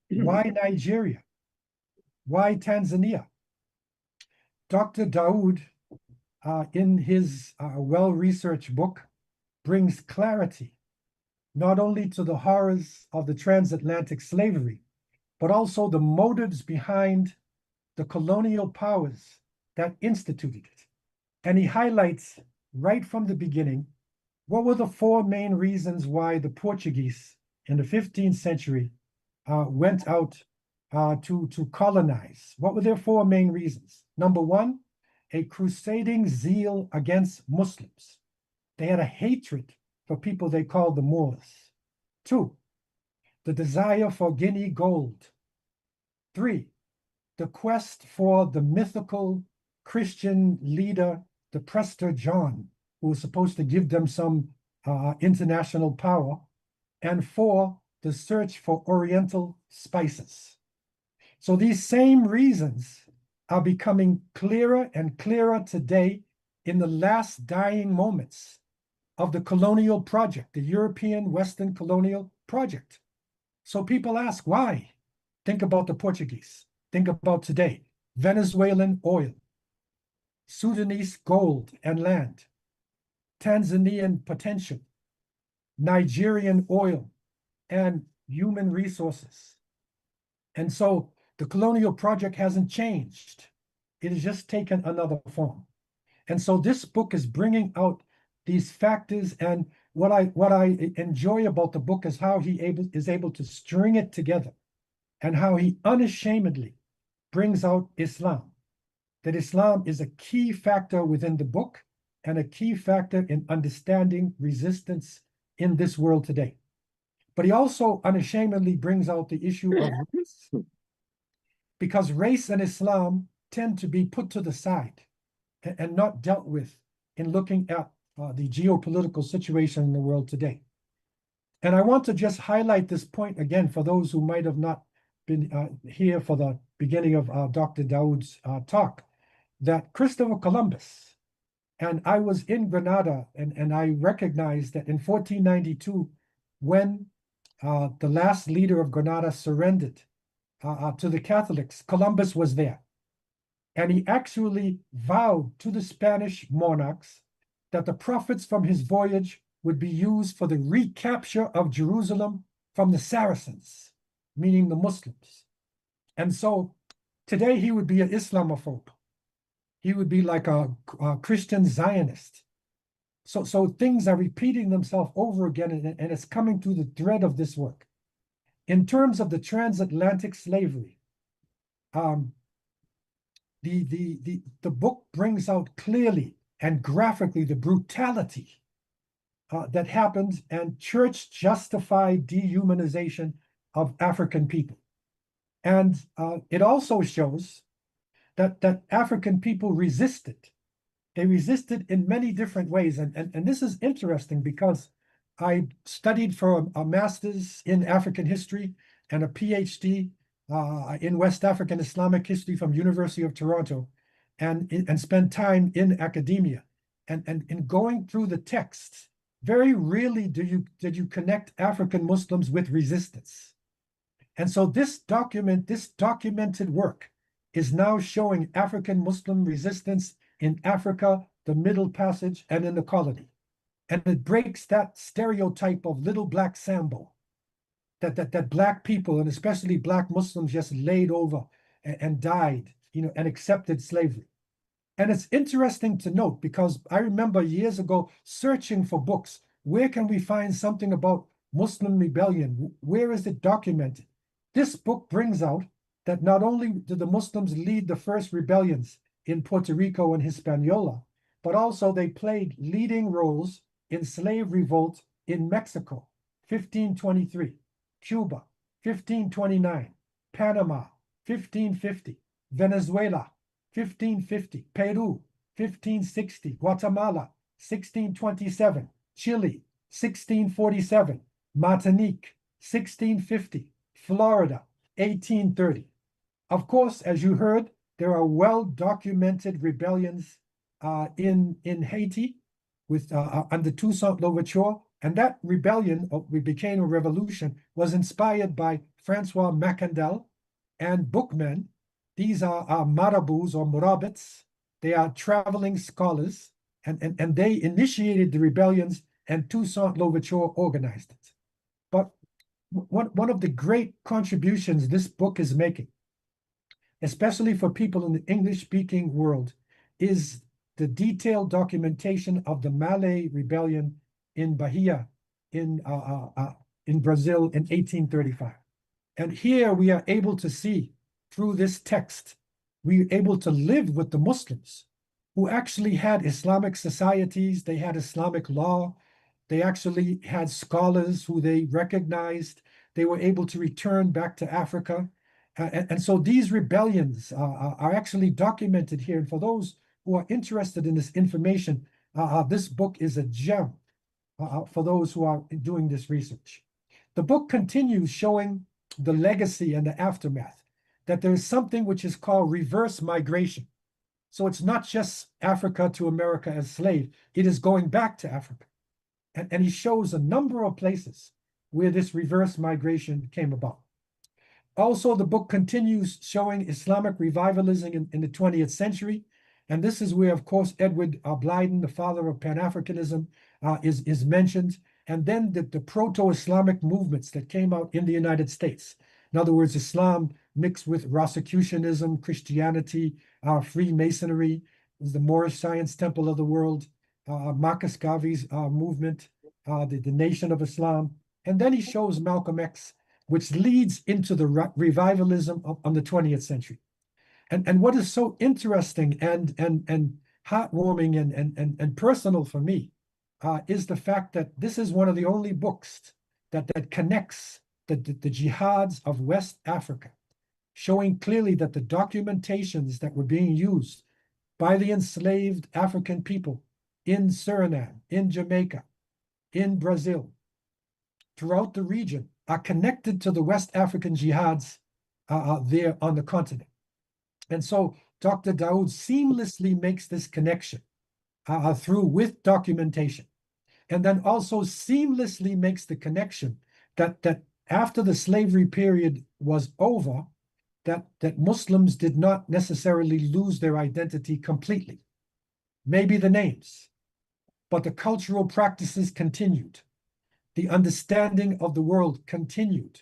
Why Nigeria? Why Tanzania? Dr. Daud, in his well-researched book, brings clarity not only to the horrors of the transatlantic slavery, but also the motives behind the colonial powers that instituted it. And he highlights right from the beginning what were the four main reasons why the Portuguese in the 15th century went out to colonize. What were their four main reasons? Number one, a crusading zeal against Muslims. They had a hatred for people they called the Moors. Two, the desire for Guinea gold. Three, the quest for the mythical Christian leader, the Prester John, who was supposed to give them some international power. And four, the search for Oriental spices. So these same reasons are becoming clearer and clearer today in the last dying moments of the colonial project, the European Western colonial project. So people ask, why? Think about the Portuguese. Think about today. Venezuelan oil, Sudanese gold and land, Tanzanian potential, Nigerian oil, and human resources. And so the colonial project hasn't changed. It has just taken another form. And so this book is bringing out these factors, and what I enjoy about the book is how he is able to string it together, and how he unashamedly brings out Islam. That Islam is a key factor within the book and a key factor in understanding resistance in this world today. But he also unashamedly brings out the issue of race, because race and Islam tend to be put to the side. and not dealt with in looking at the geopolitical situation in the world today. And I want to just highlight this point again for those who might have not been here for the beginning of Dr. Daud's talk, that Christopher Columbus, and I was in Granada, and I recognized that in 1492, when the last leader of Granada surrendered to the Catholics, Columbus was there. And he actually vowed to the Spanish monarchs that the profits from his voyage would be used for the recapture of Jerusalem from the Saracens, meaning the Muslims. And so today he would be an Islamophobe. He would be like a Christian Zionist. So things are repeating themselves over again, and it's coming through the thread of this work. In terms of the transatlantic slavery, the book brings out clearly and graphically the brutality that happened, and church justified dehumanization of African people. And it also shows that African people resisted. They resisted in many different ways. And this is interesting because I studied for a master's in African history and a PhD in West African Islamic history from University of Toronto, and spent time in academia. And in going through the texts, very rarely did you connect African Muslims with resistance. And so this documented work is now showing African Muslim resistance in Africa, the Middle Passage, and in the colony. And it breaks that stereotype of little black Sambo, that black people, and especially black Muslims, just laid over and died, and accepted slavery. And it's interesting to note, because I remember years ago searching for books. Where can we find something about Muslim rebellion? Where is it documented? This book brings out that not only did the Muslims lead the first rebellions in Puerto Rico and Hispaniola, but also they played leading roles in slave revolt in Mexico, 1523, Cuba, 1529, Panama, 1550, Venezuela, 1550, Peru, 1560, Guatemala, 1627, Chile, 1647, Martinique, 1650, Florida, 1830. Of course, as you heard, there are well-documented rebellions in Haiti with under Toussaint Louverture, and that rebellion, we became a revolution, was inspired by Francois Macandel and bookmen. These are marabouts or murabits. They are traveling scholars, and they initiated the rebellions, and Toussaint Louverture organized it. But one of the great contributions this book is making, especially for people in the English-speaking world, is the detailed documentation of the Malay rebellion in Bahia in Brazil in 1835. And here we are able to see through this text, we're able to live with the Muslims who actually had Islamic societies, they had Islamic law, they actually had scholars who they recognized, they were able to return back to Africa. And so these rebellions are actually documented here. And for those who are interested in this information, this book is a gem for those who are doing this research. The book continues showing the legacy and the aftermath, that there is something which is called reverse migration. So it's not just Africa to America as slave, it is going back to Africa. And he shows a number of places where this reverse migration came about. Also, the book continues showing Islamic revivalism in the 20th century. And this is where, of course, Edward Blyden, the father of Pan-Africanism, is mentioned. And then the proto-Islamic movements that came out in the United States. In other words, Islam mixed with Rosicrucianism, Christianity, Freemasonry, the Moorish Science Temple of the World, Marcus Garvey's movement, the Nation of Islam. And then he shows Malcolm X, which leads into the revivalism of the 20th century. And what is so interesting and heartwarming and personal for me is the fact that this is one of the only books that connects the jihads of West Africa, showing clearly that the documentations that were being used by the enslaved African people in Suriname, in Jamaica, in Brazil, throughout the region, are connected to the West African jihads there on the continent. And so Dr. Daud seamlessly makes this connection through with documentation, and then also seamlessly makes the connection that after the slavery period was over, that Muslims did not necessarily lose their identity completely. Maybe the names, but the cultural practices continued. The understanding of the world continued.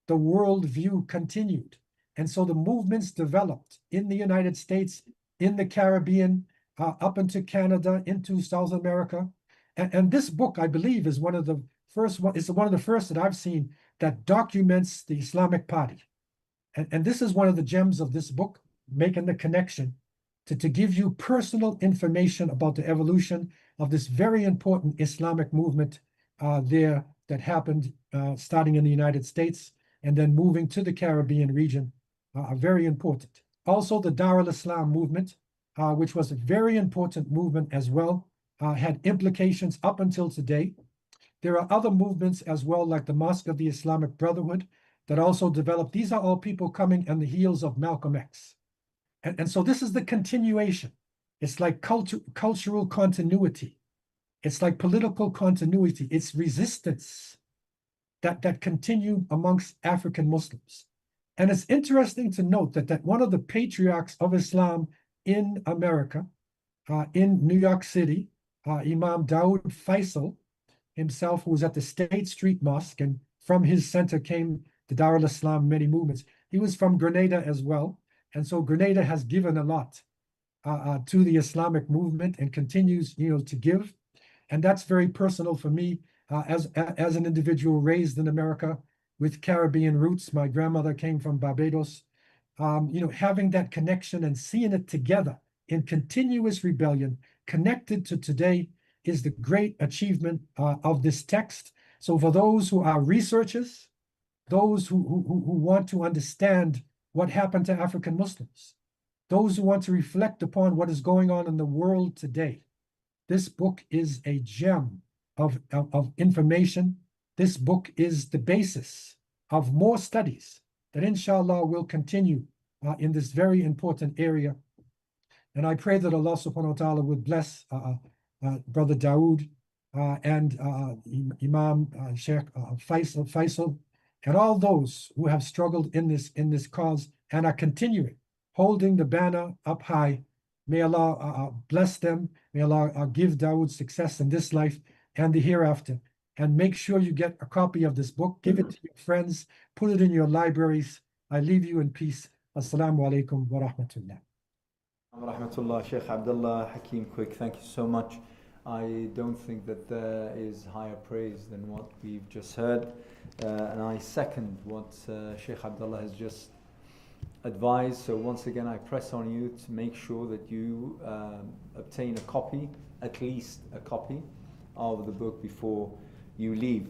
The worldview continued. And so the movements developed in the United States, in the Caribbean, up into Canada, into South America. And this book, I believe, is one of the first that I've seen that documents the Islamic Party. And this is one of the gems of this book, making the connection to give you personal information about the evolution of this very important Islamic movement there that happened starting in the United States and then moving to the Caribbean region, are very important. Also, the Dar al-Islam movement, which was a very important movement as well, had implications up until today. There are other movements as well, like the Mosque of the Islamic Brotherhood, that also developed. These are all people coming on the heels of Malcolm X. And so this is the continuation. It's like cultural continuity. It's like political continuity. It's resistance that continue amongst African Muslims. And it's interesting to note that one of the patriarchs of Islam in America, in New York City, Imam Daud Faisal himself, who was at the State Street Mosque, and from his center came the Dar al-Islam, many movements. He was from Grenada as well. And so Grenada has given a lot to the Islamic movement and continues, to give. And that's very personal for me as an individual raised in America with Caribbean roots. My grandmother came from Barbados. Having that connection and seeing it together in continuous rebellion, connected to today, is the great achievement of this text. So for those who are researchers, those who want to understand what happened to African Muslims, those who want to reflect upon what is going on in the world today, this book is a gem of information. This book is the basis of more studies that inshallah will continue in this very important area. And I pray that Allah subhanahu wa ta'ala would bless Brother Dawood and Imam Sheikh Faisal, and all those who have struggled in this cause and are continuing, holding the banner up high. May Allah bless them. May Allah give Dawood success in this life and the hereafter. And make sure you get a copy of this book. Give it to your friends. Put it in your libraries. I leave you in peace. Assalamu alaikum wa rahmatullah. Rahmatullah, Sheikh Abdullah Hakim Quick, thank you so much. I don't think that there is higher praise than what we've just heard. And I second what Sheikh Abdullah has just advised. So once again, I press on you to make sure that you obtain a copy, at least a copy of the book before you leave.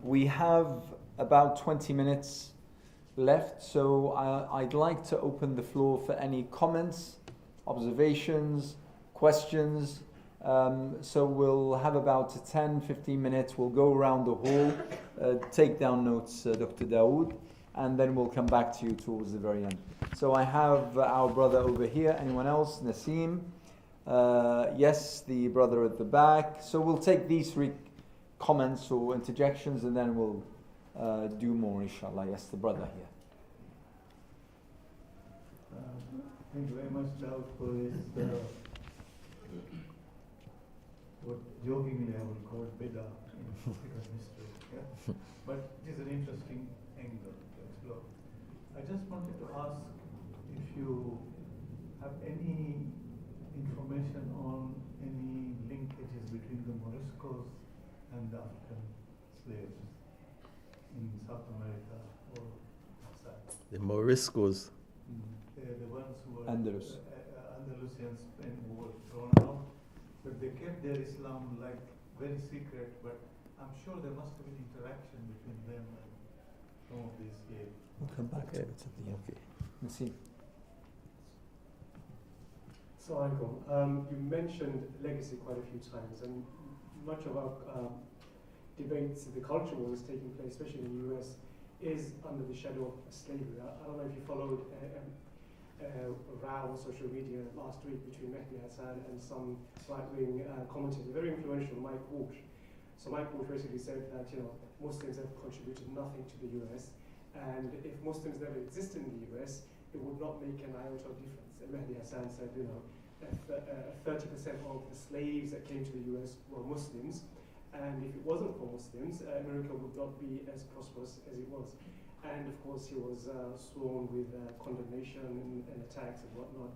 We have about 20 minutes left, so I'd like to open the floor for any comments, observations, questions. So we'll have about 10-15 minutes. We'll go around the hall, take down notes, Dr. Dawood, and then we'll come back to you towards the very end. So I have our brother over here. Anyone else? Naseem? Yes, the brother at the back. So we'll take these three comments or interjections, and then we'll do more, inshallah. Yes, the brother here. Thank you very much, Daud, for this, what jokingly I would call bid'ah, because mystery. Yeah? But it is an interesting angle to explore. I just wanted to ask if you have any information on any linkages between the Moriscos and the African slaves in South America or outside. The Moriscos. The ones who were Andalusians who were thrown out, but they kept their Islam like very secret. But I'm sure there must have been interaction between them and some of these slaves. We'll come back to it at the end. Okay. Naseem. Assalamualaikum. You mentioned legacy quite a few times, and much of our debates, the culture war that's taking place, especially in the US, is under the shadow of slavery. I don't know if you followed a row on social media last week between Mehdi Hassan and some right-wing commentator, very influential, Mike Walsh. So Mike Walsh basically said that Muslims have contributed nothing to the US, and if Muslims never existed in the US, it would not make an iota of difference. And Mehdi Hassan said, 30% of the slaves that came to the US were Muslims, and if it wasn't for Muslims, America would not be as prosperous as it was. And of course, he was sworn with condemnation and attacks and whatnot.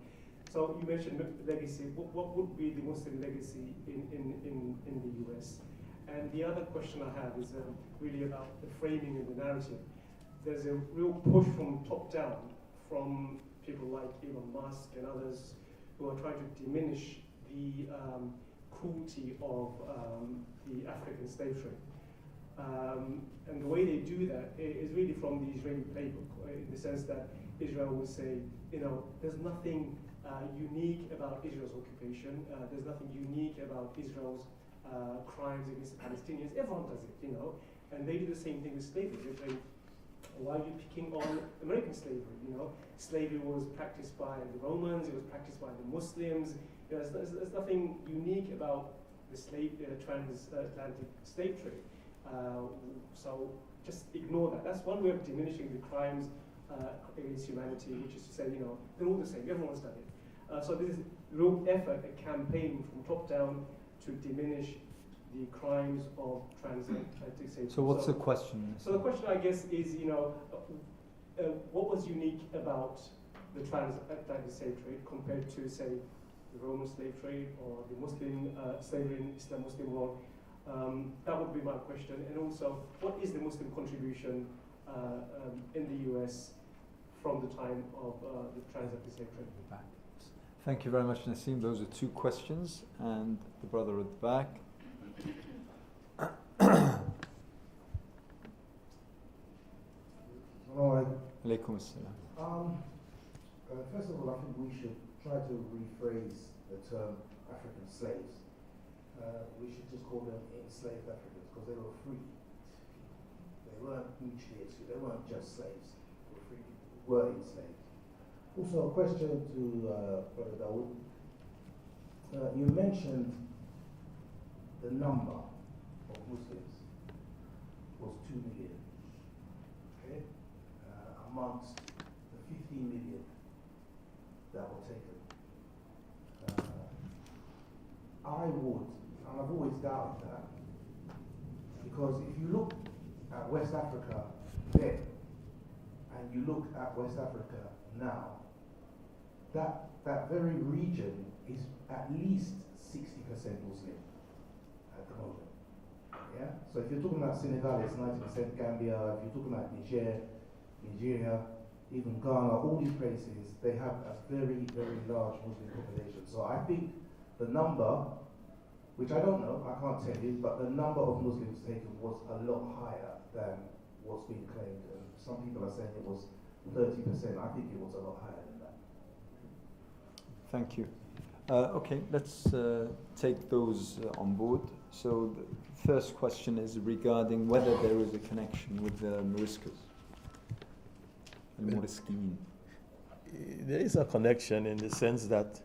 So you mentioned legacy. What would be the Muslim legacy in the US? And the other question I have is really about the framing and the narrative. There's a real push from top down from people like Elon Musk and others who are trying to diminish the cruelty of the African slave trade. And the way they do that is really from the Israeli playbook, in the sense that Israel will say, there's nothing unique about Israel's occupation. There's nothing unique about Israel's crimes against the Palestinians. Everyone does it, And they do the same thing with slavery. They say, why are you picking on American slavery? Slavery was practiced by the Romans, it was practiced by the Muslims. There's nothing unique about the transatlantic slave trade. So just ignore that. That's one way of diminishing the crimes against humanity, which is to say, they're all the same, everyone's done it. So this is real effort, a campaign from top down to diminish the crimes of transatlantic slave trade. So what's the question? So the question, I guess, is, what was unique about the transatlantic slave trade compared to, say, the Roman slave trade or the Muslim slavery in Islam-Muslim world? That would be my question. And also, what is the Muslim contribution in the US from the time of the transatlantic slave trade? Thank you very much, Nassim. Those are two questions. And the brother at the back. Alaikum assalam. First of all, I think we should try to rephrase the term African slaves. We should just call them enslaved Africans, because they were free people. They weren't mutually exclusive. They weren't just slaves. They were free people who were enslaved. Also, a question to Brother Daud. You mentioned the number of Muslims was 2 million, okay, amongst the 15 million that were taken. I would, and I've always doubted that, because if you look at West Africa then, and you look at West Africa now, that very region is at least 60% Muslim at the moment. Yeah? So if you're talking about Senegal, it's 90%, Gambia, if you're talking about Nigeria, even Ghana, all these places, they have a very, very large Muslim population. So I think the number, which I don't know, I can't tell you, but the number of Muslims taken was a lot higher than what's being claimed. And some people are saying it was 30%. I think it was a lot higher than that. Thank you. Okay, let's take those on board. So the first question is regarding whether there is a connection with the Moriscos. Moriskin. There is a connection in the sense that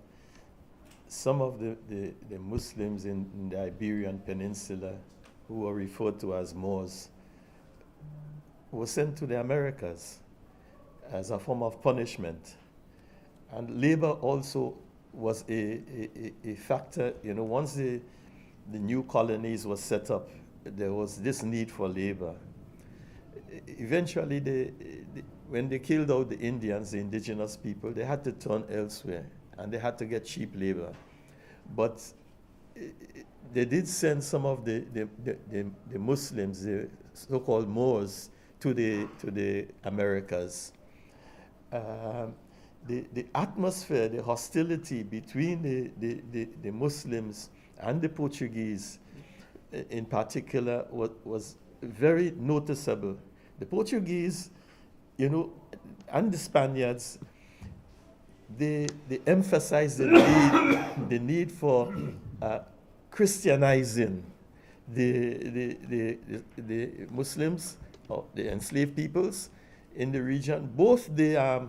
some of the Muslims in the Iberian Peninsula, who are referred to as Moors, were sent to the Americas as a form of punishment. And labor also was a factor. Once the new colonies were set up, there was this need for labor. Eventually, when they killed out the Indians, the indigenous people, they had to turn elsewhere, and they had to get cheap labor. But they did send some of the Muslims, the so-called Moors, to the Americas. The atmosphere, the hostility between the Muslims and the Portuguese in particular was very noticeable. The Portuguese, and the Spaniards, they emphasized the need for Christianizing the Muslims or the enslaved peoples in the region, both the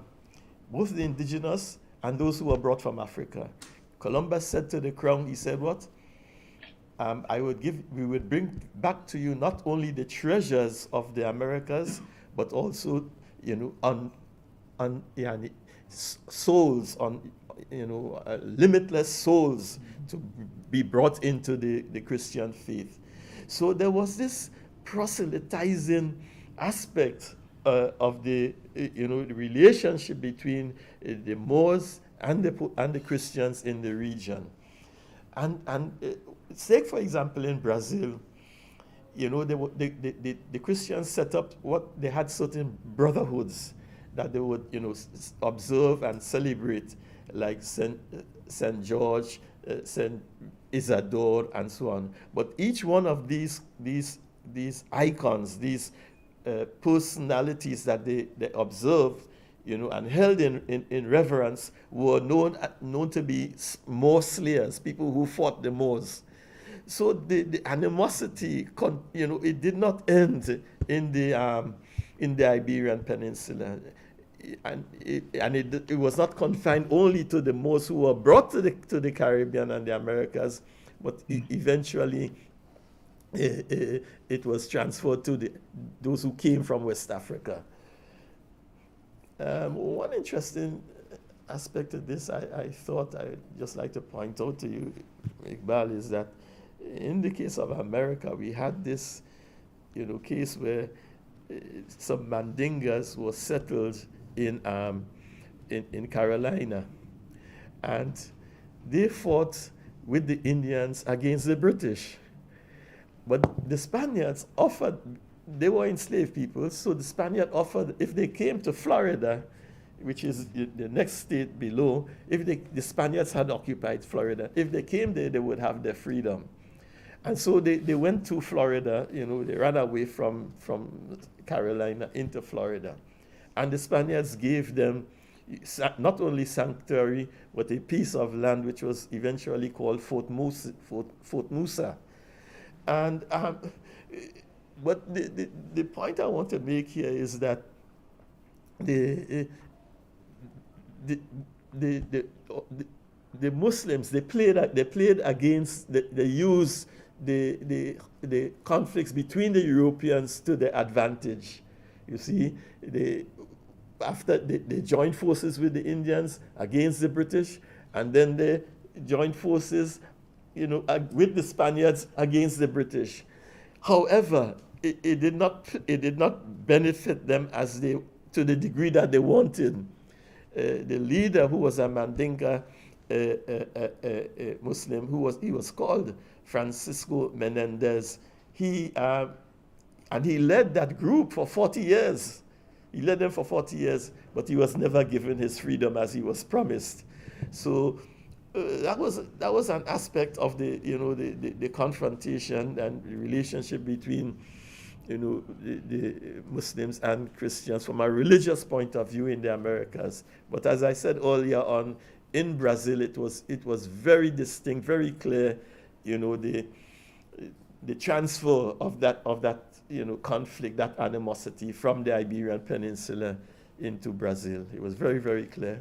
indigenous and those who were brought from Africa. Columbus said to the crown, he said, what? We would bring back to you not only the treasures of the Americas, but also, souls, limitless souls to be brought into the Christian faith. So there was this proselytizing aspect of the relationship between the Moors and the Christians in the region. And take, for example, in Brazil, the Christians set up they had certain brotherhoods that they would, observe and celebrate, like Saint George, Saint Isidore, and so on. But each one of these icons, these personalities that they observed, and held in reverence, were known to be Moor slayers, people who fought the Moors. So the animosity, it did not end in the Iberian Peninsula, and it was not confined only to the Moors who were brought to the Caribbean and the Americas, but eventually it was transferred to those who came from West Africa. One interesting aspect of this I thought I'd just like to point out to you, Iqbal, is that in the case of America, we had this case where some Mandingas were settled in Carolina, and they fought with the Indians against the British. But the Spaniards offered, they were enslaved people, so the Spaniard offered, if they came to Florida, which is the next state below, if the Spaniards had occupied Florida, if they came there, they would have their freedom. And so they went to Florida, they ran away from Carolina into Florida. And the Spaniards gave them not only sanctuary, but a piece of land which was eventually called Fort Musa. And but the point I want to make here is that the Muslims, they played against, they used the conflicts between the Europeans to their advantage. You see, after they joined forces with the Indians against the British, and then they joined forces, with the Spaniards against the British. However, it did not benefit them to the degree that they wanted. The leader, who was a Mandinka Muslim, he was called Francisco Menendez. He led that group for 40 years. He led them for 40 years, but he was never given his freedom as he was promised. So that was an aspect of the confrontation and the relationship between the Muslims and Christians from a religious point of view in the Americas. But as I said earlier on, in Brazil it was very distinct, very clear, the transfer of that conflict, that animosity from the Iberian Peninsula into Brazil. It was very, very clear.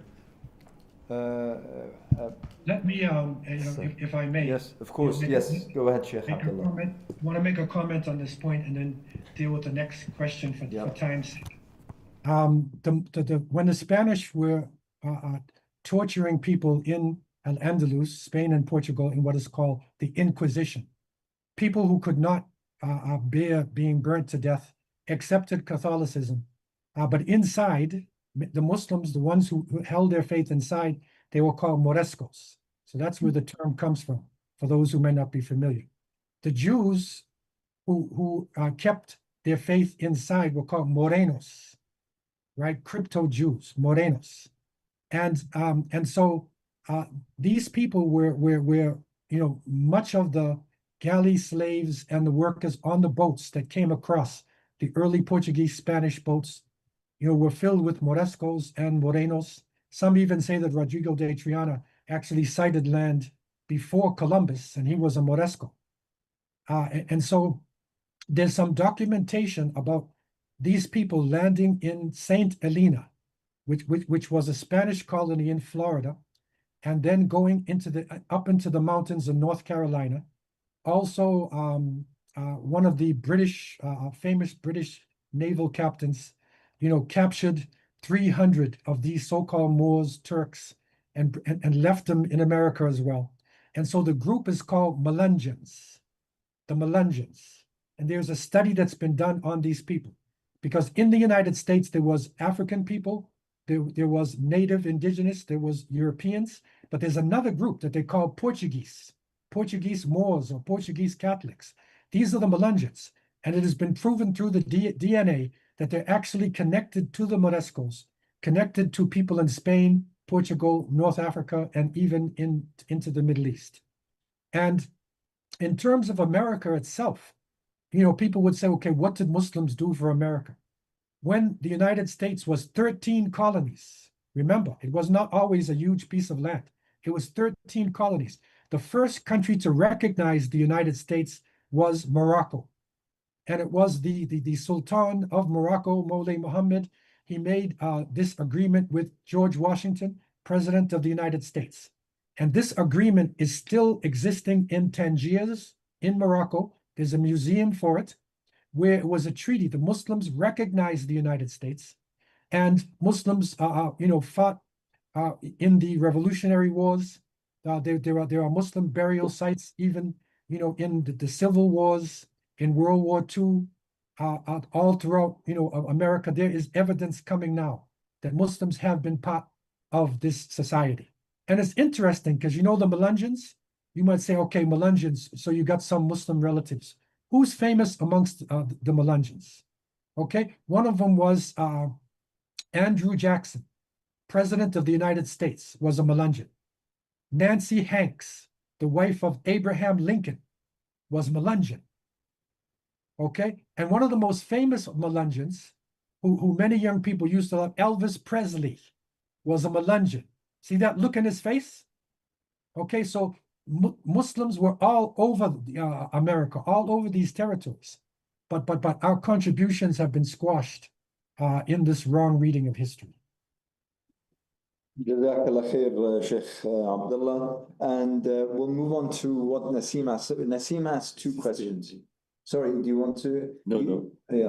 Let me, if I may. Yes, of course. Yes, go ahead, Sheikh Abdullah. I want to make a comment on this point and then deal with the next question for time's sake. When the Spanish were torturing people in Al-Andalus, Spain and Portugal, in what is called the Inquisition, people who could not bear being burnt to death accepted Catholicism, but inside, the Muslims, the ones who held their faith inside, they were called Morescos. So that's where the term comes from, for those who may not be familiar. The Jews who kept their faith inside were called Morenos, right? Crypto Jews, Morenos. And so these people were much of the galley slaves and the workers on the boats that came across the early Portuguese Spanish boats, were filled with Morescos and Morenos, Some even say that Rodrigo de Triana actually sighted land before Columbus, and he was a Moresco. And so there's some documentation about these people landing in Saint Helena, which was a Spanish colony in Florida, and then going into up into the mountains in North Carolina. Also, one of the famous British naval captains, captured 300 of these so-called Moors, Turks, and left them in America as well. And so the group is called Melungeons, the Melungeons. And there's a study that's been done on these people, because in the United States, there was African people, there was native indigenous, there was Europeans, but there's another group that they call Portuguese Moors or Portuguese Catholics. These are the Melungeons, and it has been proven through the DNA that they're actually connected to the Morescos, connected to people in Spain, Portugal, North Africa, and even into the Middle East. And in terms of America itself, people would say, okay, what did Muslims do for America? When the United States was 13 colonies, remember, it was not always a huge piece of land. It was 13 colonies. The first country to recognize the United States was Morocco. And it was the Sultan of Morocco, Moulay Mohammed. He made this agreement with George Washington, President of the United States. And this agreement is still existing in Tangiers, in Morocco. There's a museum for it, where it was a treaty. The Muslims recognized the United States, and Muslims, fought in the Revolutionary Wars. There are Muslim burial sites, even in the Civil Wars, in World War II, all throughout America. There is evidence coming now that Muslims have been part of this society. And it's interesting because the Melungeons, you might say, okay, Melungeons, so you got some Muslim relatives. Who's famous amongst the Melungeons? Okay, one of them was Andrew Jackson, President of the United States, was a Melungeon. Nancy Hanks, the wife of Abraham Lincoln, was Melungeon. Okay, and one of the most famous Melungeons, who many young people used to love, Elvis Presley, was a Melungeon. See that look in his face? Okay, so Muslims were all over America, all over these territories, but our contributions have been squashed in this wrong reading of history. Jazakallah khair, Sheikh Abdullah. And we'll move on to what Naseem asked. Naseem asked two questions. Sorry, do you want to? No. Yeah.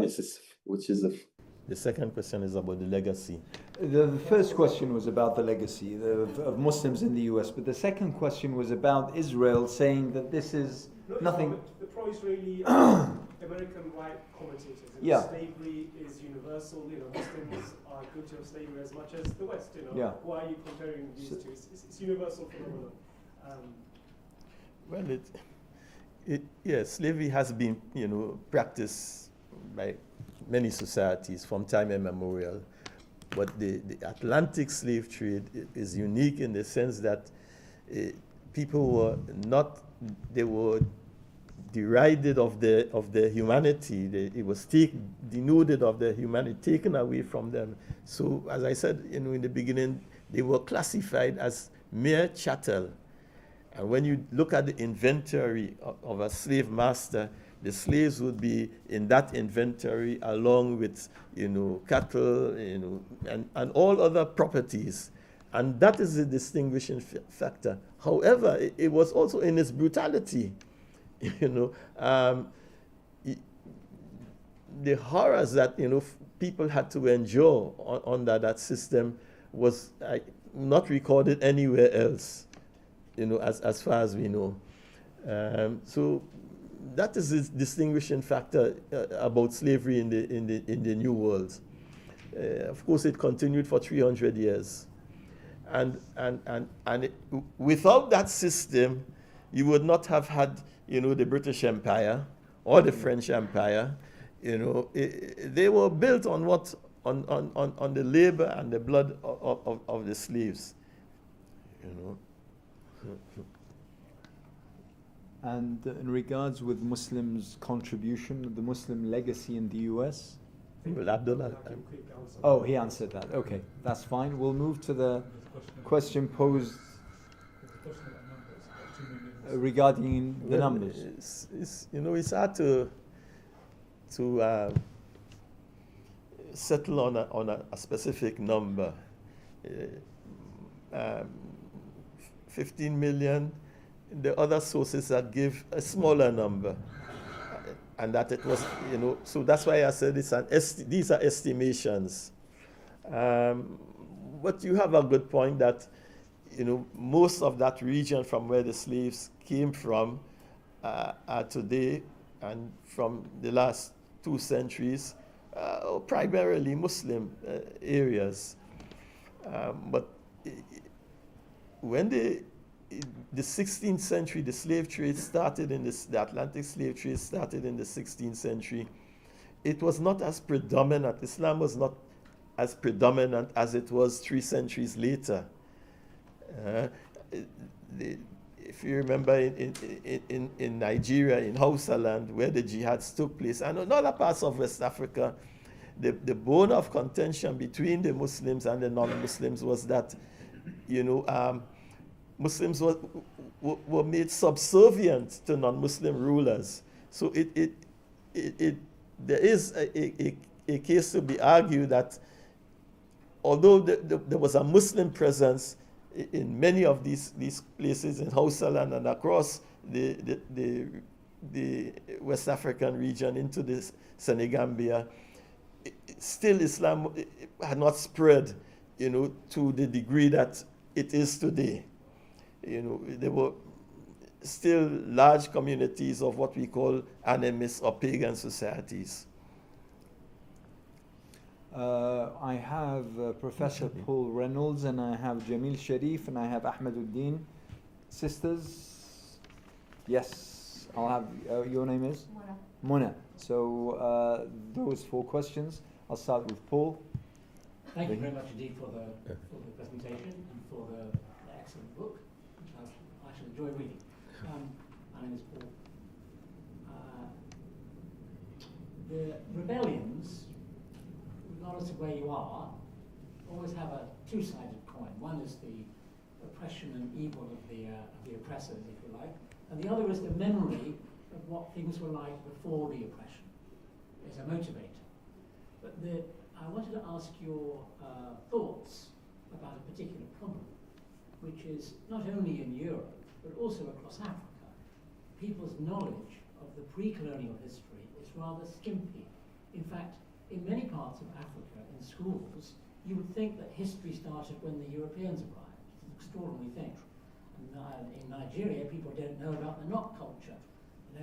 The second question is about the legacy. The first question was about the legacy of Muslims in the US, but the second question was about Israel saying that this is nothing. The pro-Israeli American right commentators. Yeah. Slavery is universal. Muslims are guilty of slavery as much as the West. Yeah. Why are you comparing these two? It's universal phenomenon. Well, slavery has been practiced by many societies from time immemorial, but the Atlantic slave trade is unique in the sense that people were derided of their humanity. It was denuded of their humanity, taken away from them. So, as I said, in the beginning, they were classified as mere chattel. And when you look at the inventory of a slave master, the slaves would be in that inventory along with, cattle, and all other properties. And that is the distinguishing factor. However, it was also in its brutality. The horrors that, people had to endure under that system was not recorded anywhere else, as far as we know. So that is the distinguishing factor about slavery in the New World. Of course, it continued for 300 years, and without that system, you would not have had the British Empire or the French Empire. They were built on on the labor and the blood of the slaves. And in regards with Muslims' contribution, the Muslim legacy in the US? Well, Abdullah. Oh, he answered that. Okay, that's fine. We'll move to the question posed regarding the Well, numbers. It's hard to settle on a specific number. 15 million. The other sources that give a smaller number, and that it was, so that's why I said these are estimations. But you have a good point that, most of that region from where the slaves came from are today, and from the last 2 centuries, primarily Muslim areas. But when the 16th century, the slave trade started the Atlantic slave trade started in the 16th century, it was not as predominant. Islam was not as predominant as it was 3 centuries later. If you remember in Nigeria, in Hausa land, where the jihads took place, and in other parts of West Africa, the bone of contention between the Muslims and the non-Muslims was that, Muslims were made subservient to non-Muslim rulers. So there is a case to be argued that although there was a Muslim presence in many of these places in Hausa land and across the West African region into this Senegambia, still Islam had not spread, to the degree that it is today. There were still large communities of what we call animist or pagan societies. I have Professor Paul Reynolds, and I have Jamil Sharif, and I have Ahmeduddin. Sisters? Yes, I'll have, your name is? Mona. So those 4 questions. I'll start with Paul. Thank you very much indeed for the presentation and for the excellent book, which I shall enjoy reading. My name is Paul. The rebellions, regardless of where you are, always have a 2-sided coin. One is the oppression and evil of the oppressors, if you like, and the other is the memory of what things were like before the oppression. It's a motivator. But I wanted to ask your thoughts about a particular problem, which is not only in Europe, but also across Africa. People's knowledge of the pre-colonial history is rather skimpy. In fact, in many parts of Africa, in schools, you would think that history started when the Europeans arrived. It's an extraordinary thing. And, in Nigeria, people don't know about the knot culture.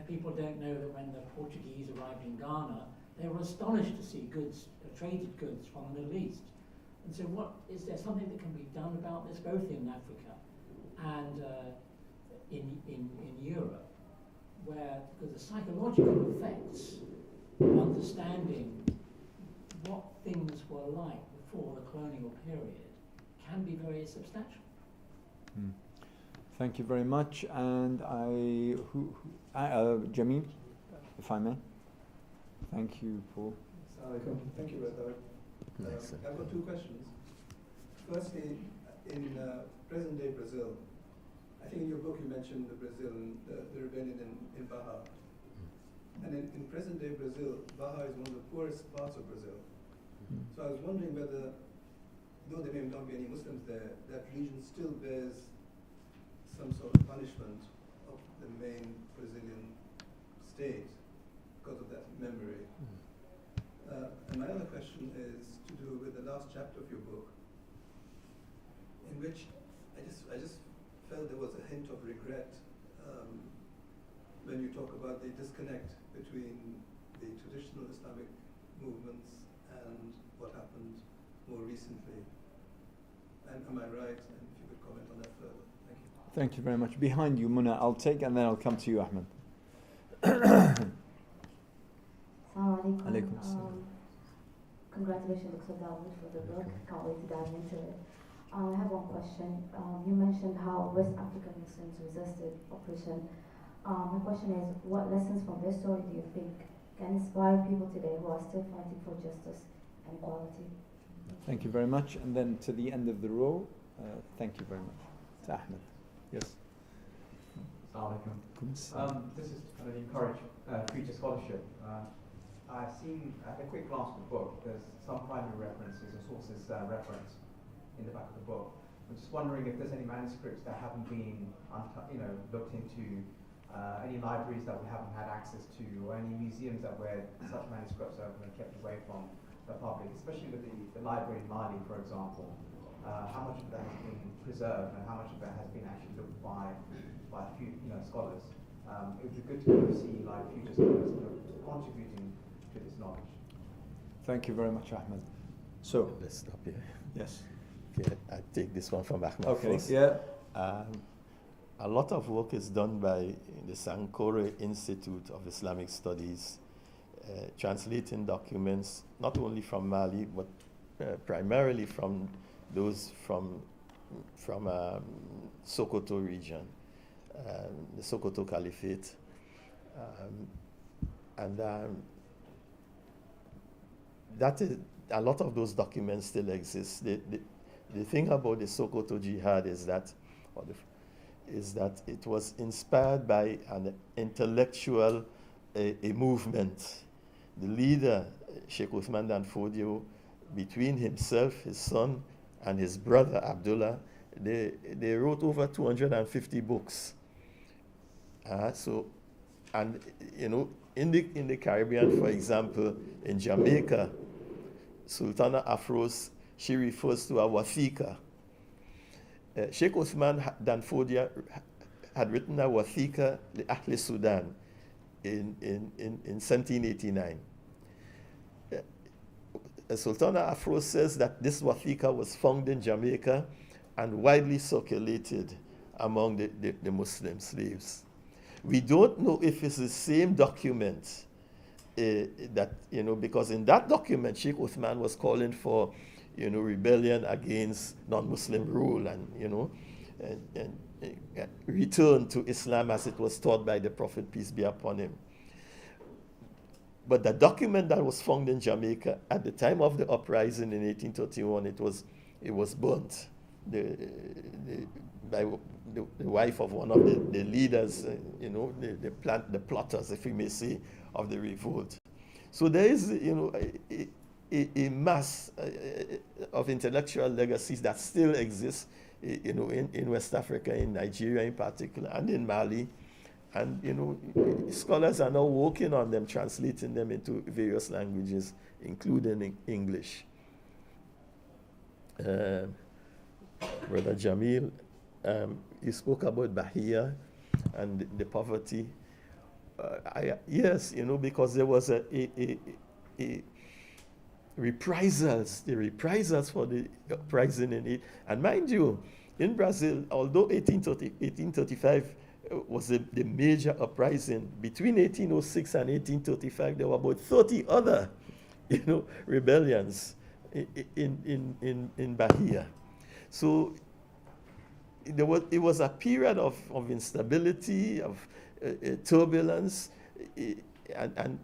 People don't know that when the Portuguese arrived in Ghana, they were astonished to see goods, traded goods from the Middle East. And so is there something that can be done about this, both in Africa and in Europe, because the psychological effects of understanding what things were like before the colonial period can be very substantial. Thank you very much. And Jamil, if I may. Thank you, Paul. Thank you, Daud. I've got 2 questions. Firstly, in present-day Brazil, I think in your book you mentioned the rebellion in Baja. And in present-day Brazil, Baja is one of the poorest parts of Brazil. So I was wondering whether, though there may not be any Muslims there, that region still bears some sort of punishment of the main Brazilian state because of that memory. And my other question is to do with the last chapter of your book, in which I just felt there was a hint of regret when you talk about the disconnect between the traditional Islamic movements and what happened more recently. And am I right? And if you could comment on that further. Thank you. Thank you very much. Behind you, Muna, I'll take, and then I'll come to you, Ahmed. Alaikum salam. Congratulations, Dr. Daud, for the book. Can't wait to dive into it. I have one question. You mentioned how West African Muslims resisted oppression. My question is, what lessons from this story do you think can inspire people today who are still fighting for justice and equality. Thank you very much. And then to the end of the row, thank you very much. To Ahmed. Yes. This is to kind of encourage future scholarship. I've seen at a quick glance at the book, there's some primary references or sources reference in the back of the book. I'm just wondering if there's any manuscripts that haven't been looked into, any libraries that we haven't had access to, or any museums that where such manuscripts are kept away from the public, especially with the library in Mali, for example. How much of that has been preserved and how much of that has been actually looked by a few scholars? It would be good to see like future scholars contributing to this knowledge. Thank you very much, Ahmed. So let's stop here. Yes. Okay, I take this one from Ahmed Okay. first. Yeah. A lot of work is done by the Sankore Institute of Islamic Studies, translating documents not only from Mali but primarily from those from Sokoto region, the Sokoto Caliphate, and that is a lot of those documents still exist. The thing about the Sokoto Jihad is that it was inspired by an intellectual a movement. The leader, Sheikh Uthman Dan Fodio, between himself, his son, and his brother Abdullah, they wrote over 250 books. In the Caribbean, for example, in Jamaica, Sultana Afros, she refers to a wathika. Sheikh Uthman Dan Fodio had written a wathika, the Ahl Sudan, in 1789. Sultana Afro says that this wathika was found in Jamaica and widely circulated among the Muslim slaves. We don't know if it's the same document because in that document, Sheikh Uthman was calling for, rebellion against non-Muslim rule and return to Islam as it was taught by the Prophet, peace be upon him. But the document that was found in Jamaica at the time of the uprising in 1831, it was burnt by the wife of one of the leaders, the plotters, if we may say, of the revolt. So there is, a mass of intellectual legacies that still exist, in West Africa, in Nigeria in particular, and in Mali. And, scholars are now working on them, translating them into various languages, including English. Brother Jamil, you spoke about Bahia and the poverty. Yes, because there was a reprisals, the reprisals for the uprising in it. And mind you, in Brazil, although 1835 was the major uprising, between 1806 and 1835, there were about 30 other, rebellions in Bahia. So it was a period of instability, of turbulence, and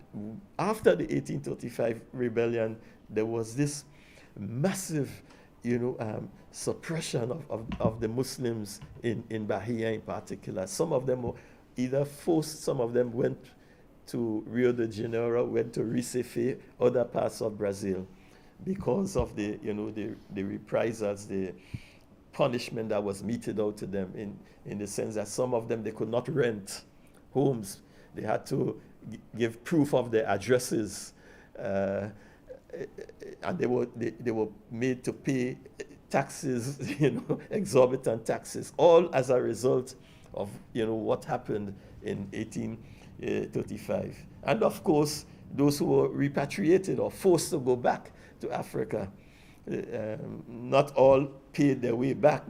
after the 1835 rebellion, there was this massive, suppression of the Muslims in Bahia in particular. Some of them were either forced, some of them went to Rio de Janeiro, went to Recife, other parts of Brazil, because of the reprisals, the punishment that was meted out to them in the sense that some of them, they could not rent homes. They had to give proof of their addresses, and they were made to pay taxes, exorbitant taxes, all as a result of what happened in 1835. And of course, those who were repatriated or forced to go back to Africa, not all paid their way back,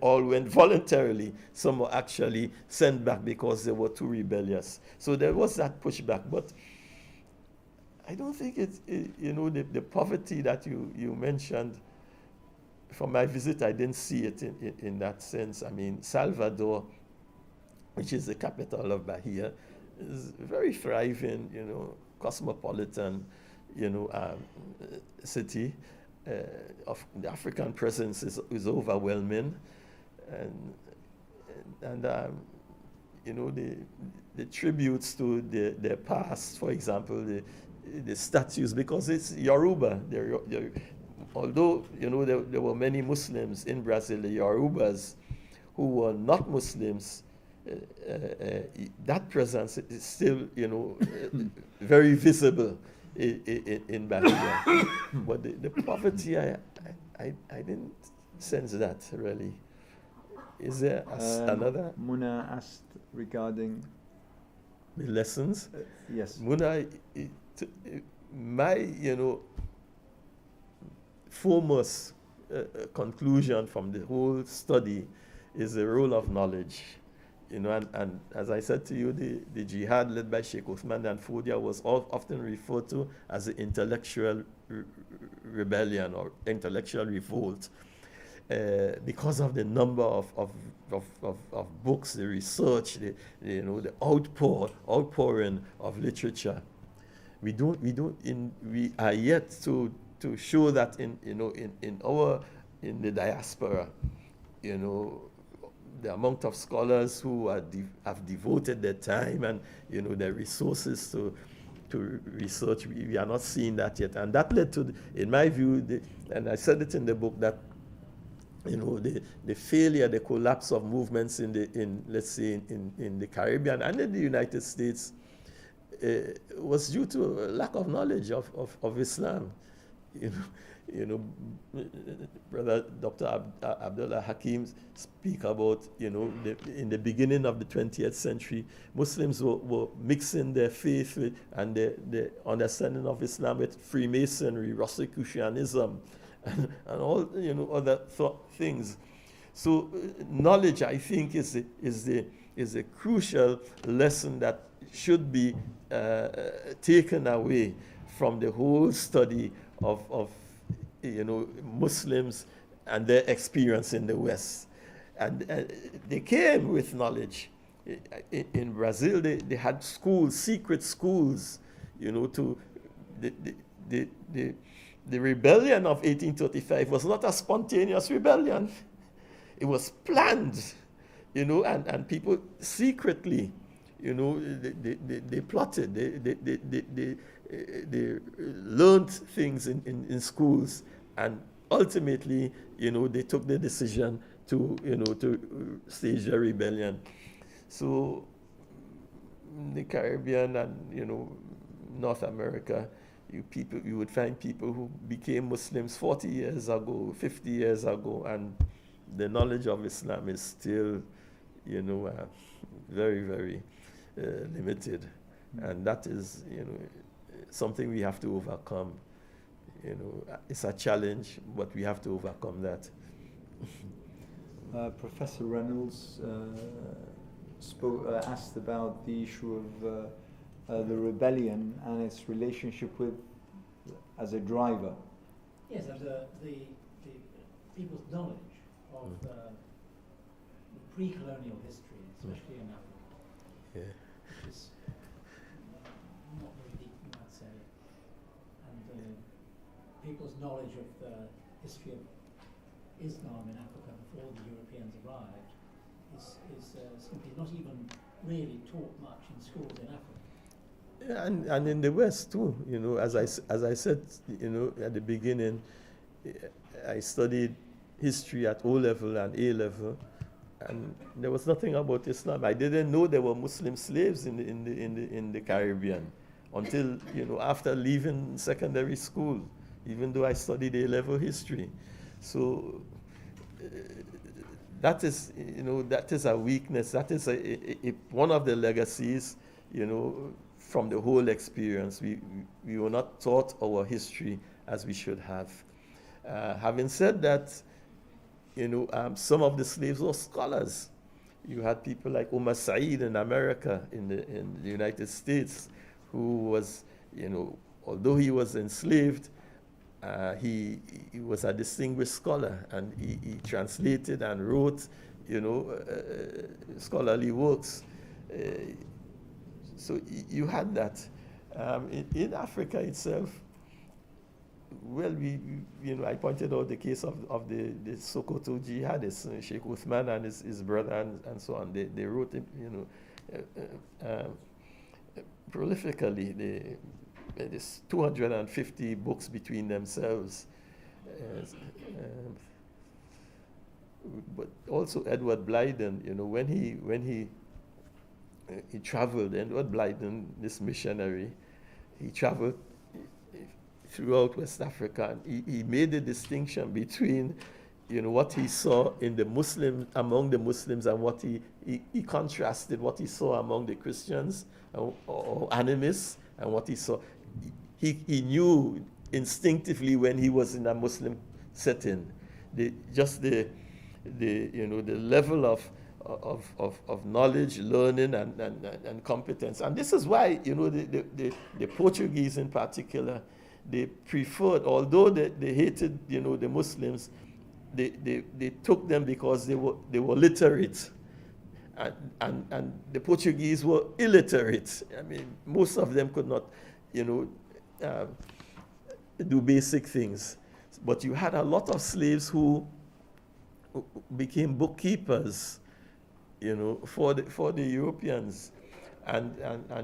all went voluntarily. Some were actually sent back because they were too rebellious. So there was that pushback. But I don't think the poverty that you mentioned, from my visit, I didn't see it in that sense. I mean, Salvador, which is the capital of Bahia, is very thriving, cosmopolitan, city. Of the African presence is overwhelming, and the tributes to their past, for example, the statues, because it's Yoruba. Although there were many Muslims in Brazil, the Yorubas who were not Muslims, that presence is still very visible in Bahia. But the poverty, I didn't sense that really. Is there another? Muna asked regarding the lessons. Yes. Muna, my foremost conclusion from the whole study is the role of knowledge. And as I said to you, the jihad led by Sheikh Uthman and Fodia was often referred to as the intellectual rebellion or intellectual revolt, because of the number of books, the research, the outpouring of literature. We are yet to show that in the diaspora, the amount of scholars who have devoted their time and their resources to research, we are not seeing that yet, and that led to, in my view, and I said it in the book, that the failure, the collapse of movements in the Caribbean and in the United States was due to a lack of knowledge of Islam. Brother Dr. Abdullah Hakim speak about, in the beginning of the 20th century, Muslims were mixing their faith and their understanding of Islam with Freemasonry, Rosicrucianism, and all other things. So knowledge, I think, is a crucial lesson that should be taken away from the whole study of Muslims and their experience in the West. And they came with knowledge. In Brazil, they had schools, secret schools, to the rebellion of 1835 was not a spontaneous rebellion. It was planned, and people secretly, they plotted, they learned things in schools, and ultimately, they took the decision to stage a rebellion. So the Caribbean and North America, you would find people who became Muslims 40 years ago, 50 years ago, and the knowledge of Islam is still, very, very limited. And that is, something we have to overcome. It's a challenge, but we have to overcome that. Professor Reynolds asked about the issue of the rebellion and its relationship as a driver. Yes, and the people's knowledge of the pre-colonial history, especially in Africa, which is not very deep, you might say, and people's knowledge of the history of Islam in Africa before the Europeans arrived is simply not even really taught much in schools in Africa. Yeah, and in the West too, as I said, at the beginning, I studied history at O level and A level, and there was nothing about Islam. I didn't know there were Muslim slaves in the Caribbean until after leaving secondary school, even though I studied A level history. So that is a weakness. That is one of the legacies, from the whole experience. We were not taught our history as we should have. Having said that, some of the slaves were scholars. You had people like Omar Said in America, in the United States, who was, although he was enslaved, he was a distinguished scholar, and he translated and wrote, scholarly works. So you had that. In Africa itself, well, I pointed out the case of the Sokoto jihadists, Sheikh Uthman and his brother and so on. They wrote, prolifically. There's 250 books between themselves. But also Edward Blyden, when he traveled, Edward Blyden, this missionary, he traveled throughout West Africa, and he made a distinction between what he saw in among the Muslims, and what he contrasted what he saw among the Christians or animists, and what he saw. He knew instinctively when he was in a Muslim setting, the level of knowledge, learning, and competence. And this is why the Portuguese in particular, they preferred, although they hated the Muslims, they took them because they were literate, and the Portuguese were illiterate. I mean, most of them could not do basic things. But you had a lot of slaves who became bookkeepers, for the Europeans, and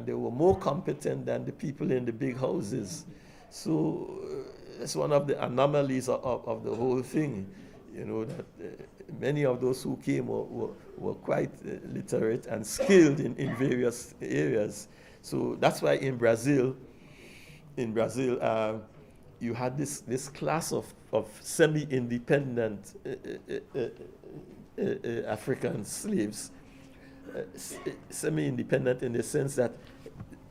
they were more competent than the people in the big houses. So it's one of the anomalies of the whole thing, that many of those who came were quite literate and skilled in various areas. So that's why in Brazil, you had this class of semi-independent African slaves, semi-independent in the sense that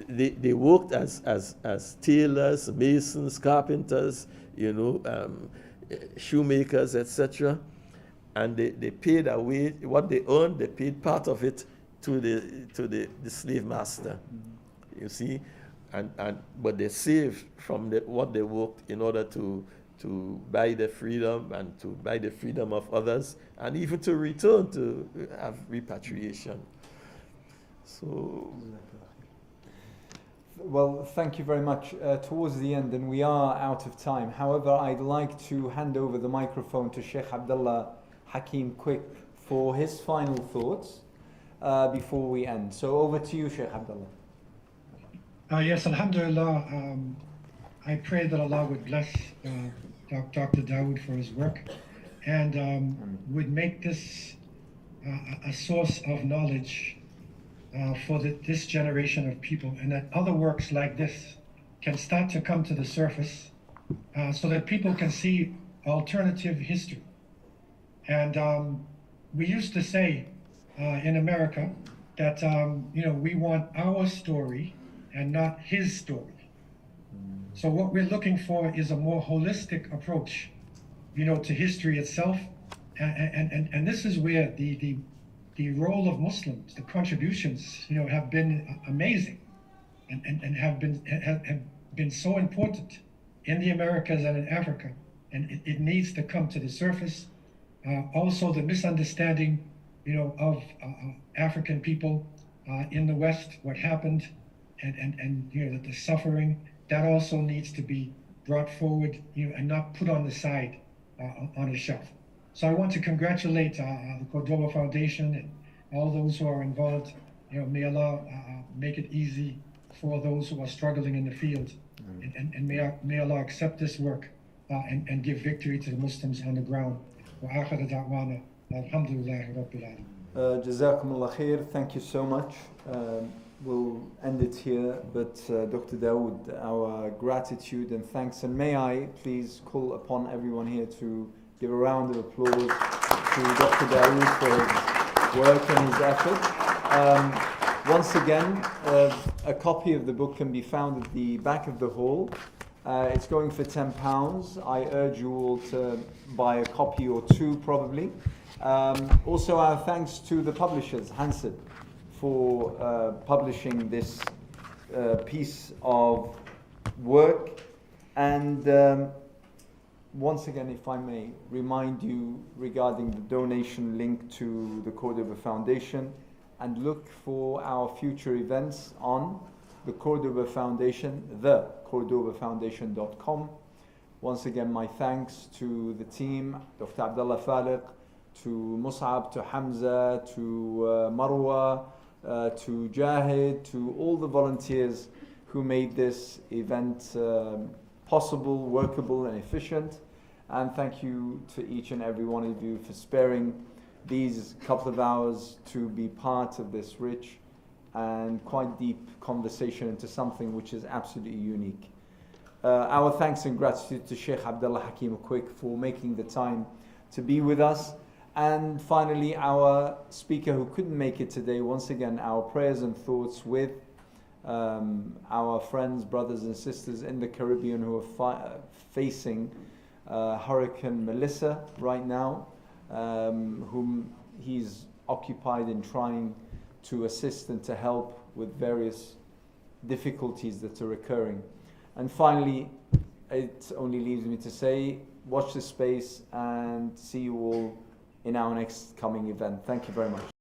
they worked as tailors, masons, carpenters, shoemakers, etc. And they paid away what they earned. They paid part of it to the slave master. You see. But they saved from what they worked in order to buy their freedom and to buy the freedom of others, and even to return to have repatriation. So, well, thank you very much. Towards the end, and we are out of time. However, I'd like to hand over the microphone to Sheikh Abdullah Hakim Quick for his final thoughts before we end. So over to you, Sheikh Abdullah. Yes, alhamdulillah. I pray that Allah would bless Dr. Daud for his work, and would make this a source of knowledge for this generation of people, and that other works like this can start to come to the surface so that people can see alternative history. And we used to say in America that we want our story and not his story. So what we're looking for is a more holistic approach, to history itself, and this is where the role of Muslims, the contributions, have been amazing, and have been so important in the Americas and in Africa, and it needs to come to the surface. Also, the misunderstanding, of African people in the West, what happened, and the suffering, that also needs to be brought forward, and not put on the side on a shelf. So I want to congratulate the Cordoba Foundation and all those who are involved. May Allah make it easy for those who are struggling in the field, and may Allah accept this work and give victory to the Muslims on the ground. Wa akhiru da'wana alhamdulillahi rabbil alamin. Jazakumullah khair. Thank you so much. We'll end it here, but Dr. Daud, our gratitude and thanks, and may I please call upon everyone here to give a round of applause to Dr. Daud for his work and his effort. Once again, a copy of the book can be found at the back of the hall. It's going for £10. I urge you all to buy a copy or two, probably. Also, our thanks to the publishers, Hansard, for publishing this piece of work. And once again, if I may remind you regarding the donation link to the Cordoba Foundation, and look for our future events on the Cordoba Foundation, thecordobafundation.com. Once again, my thanks to the team, Dr. Abdullah Faliq, to Mus'ab, to Hamza, to Marwa, to Jahid, to all the volunteers who made this event possible, workable and efficient. And thank you to each and every one of you for sparing these couple of hours to be part of this rich and quite deep conversation into something which is absolutely unique. Our thanks and gratitude to Sheikh Abdullah Hakim Quick for making the time to be with us. And finally, our speaker who couldn't make it today, once again, our prayers and thoughts with our friends, brothers and sisters in the Caribbean who are facing Hurricane Melissa right now, whom he's occupied in trying to assist and to help with various difficulties that are occurring. And finally, it only leaves me to say, watch this space and see you all in our next coming event. Thank you very much.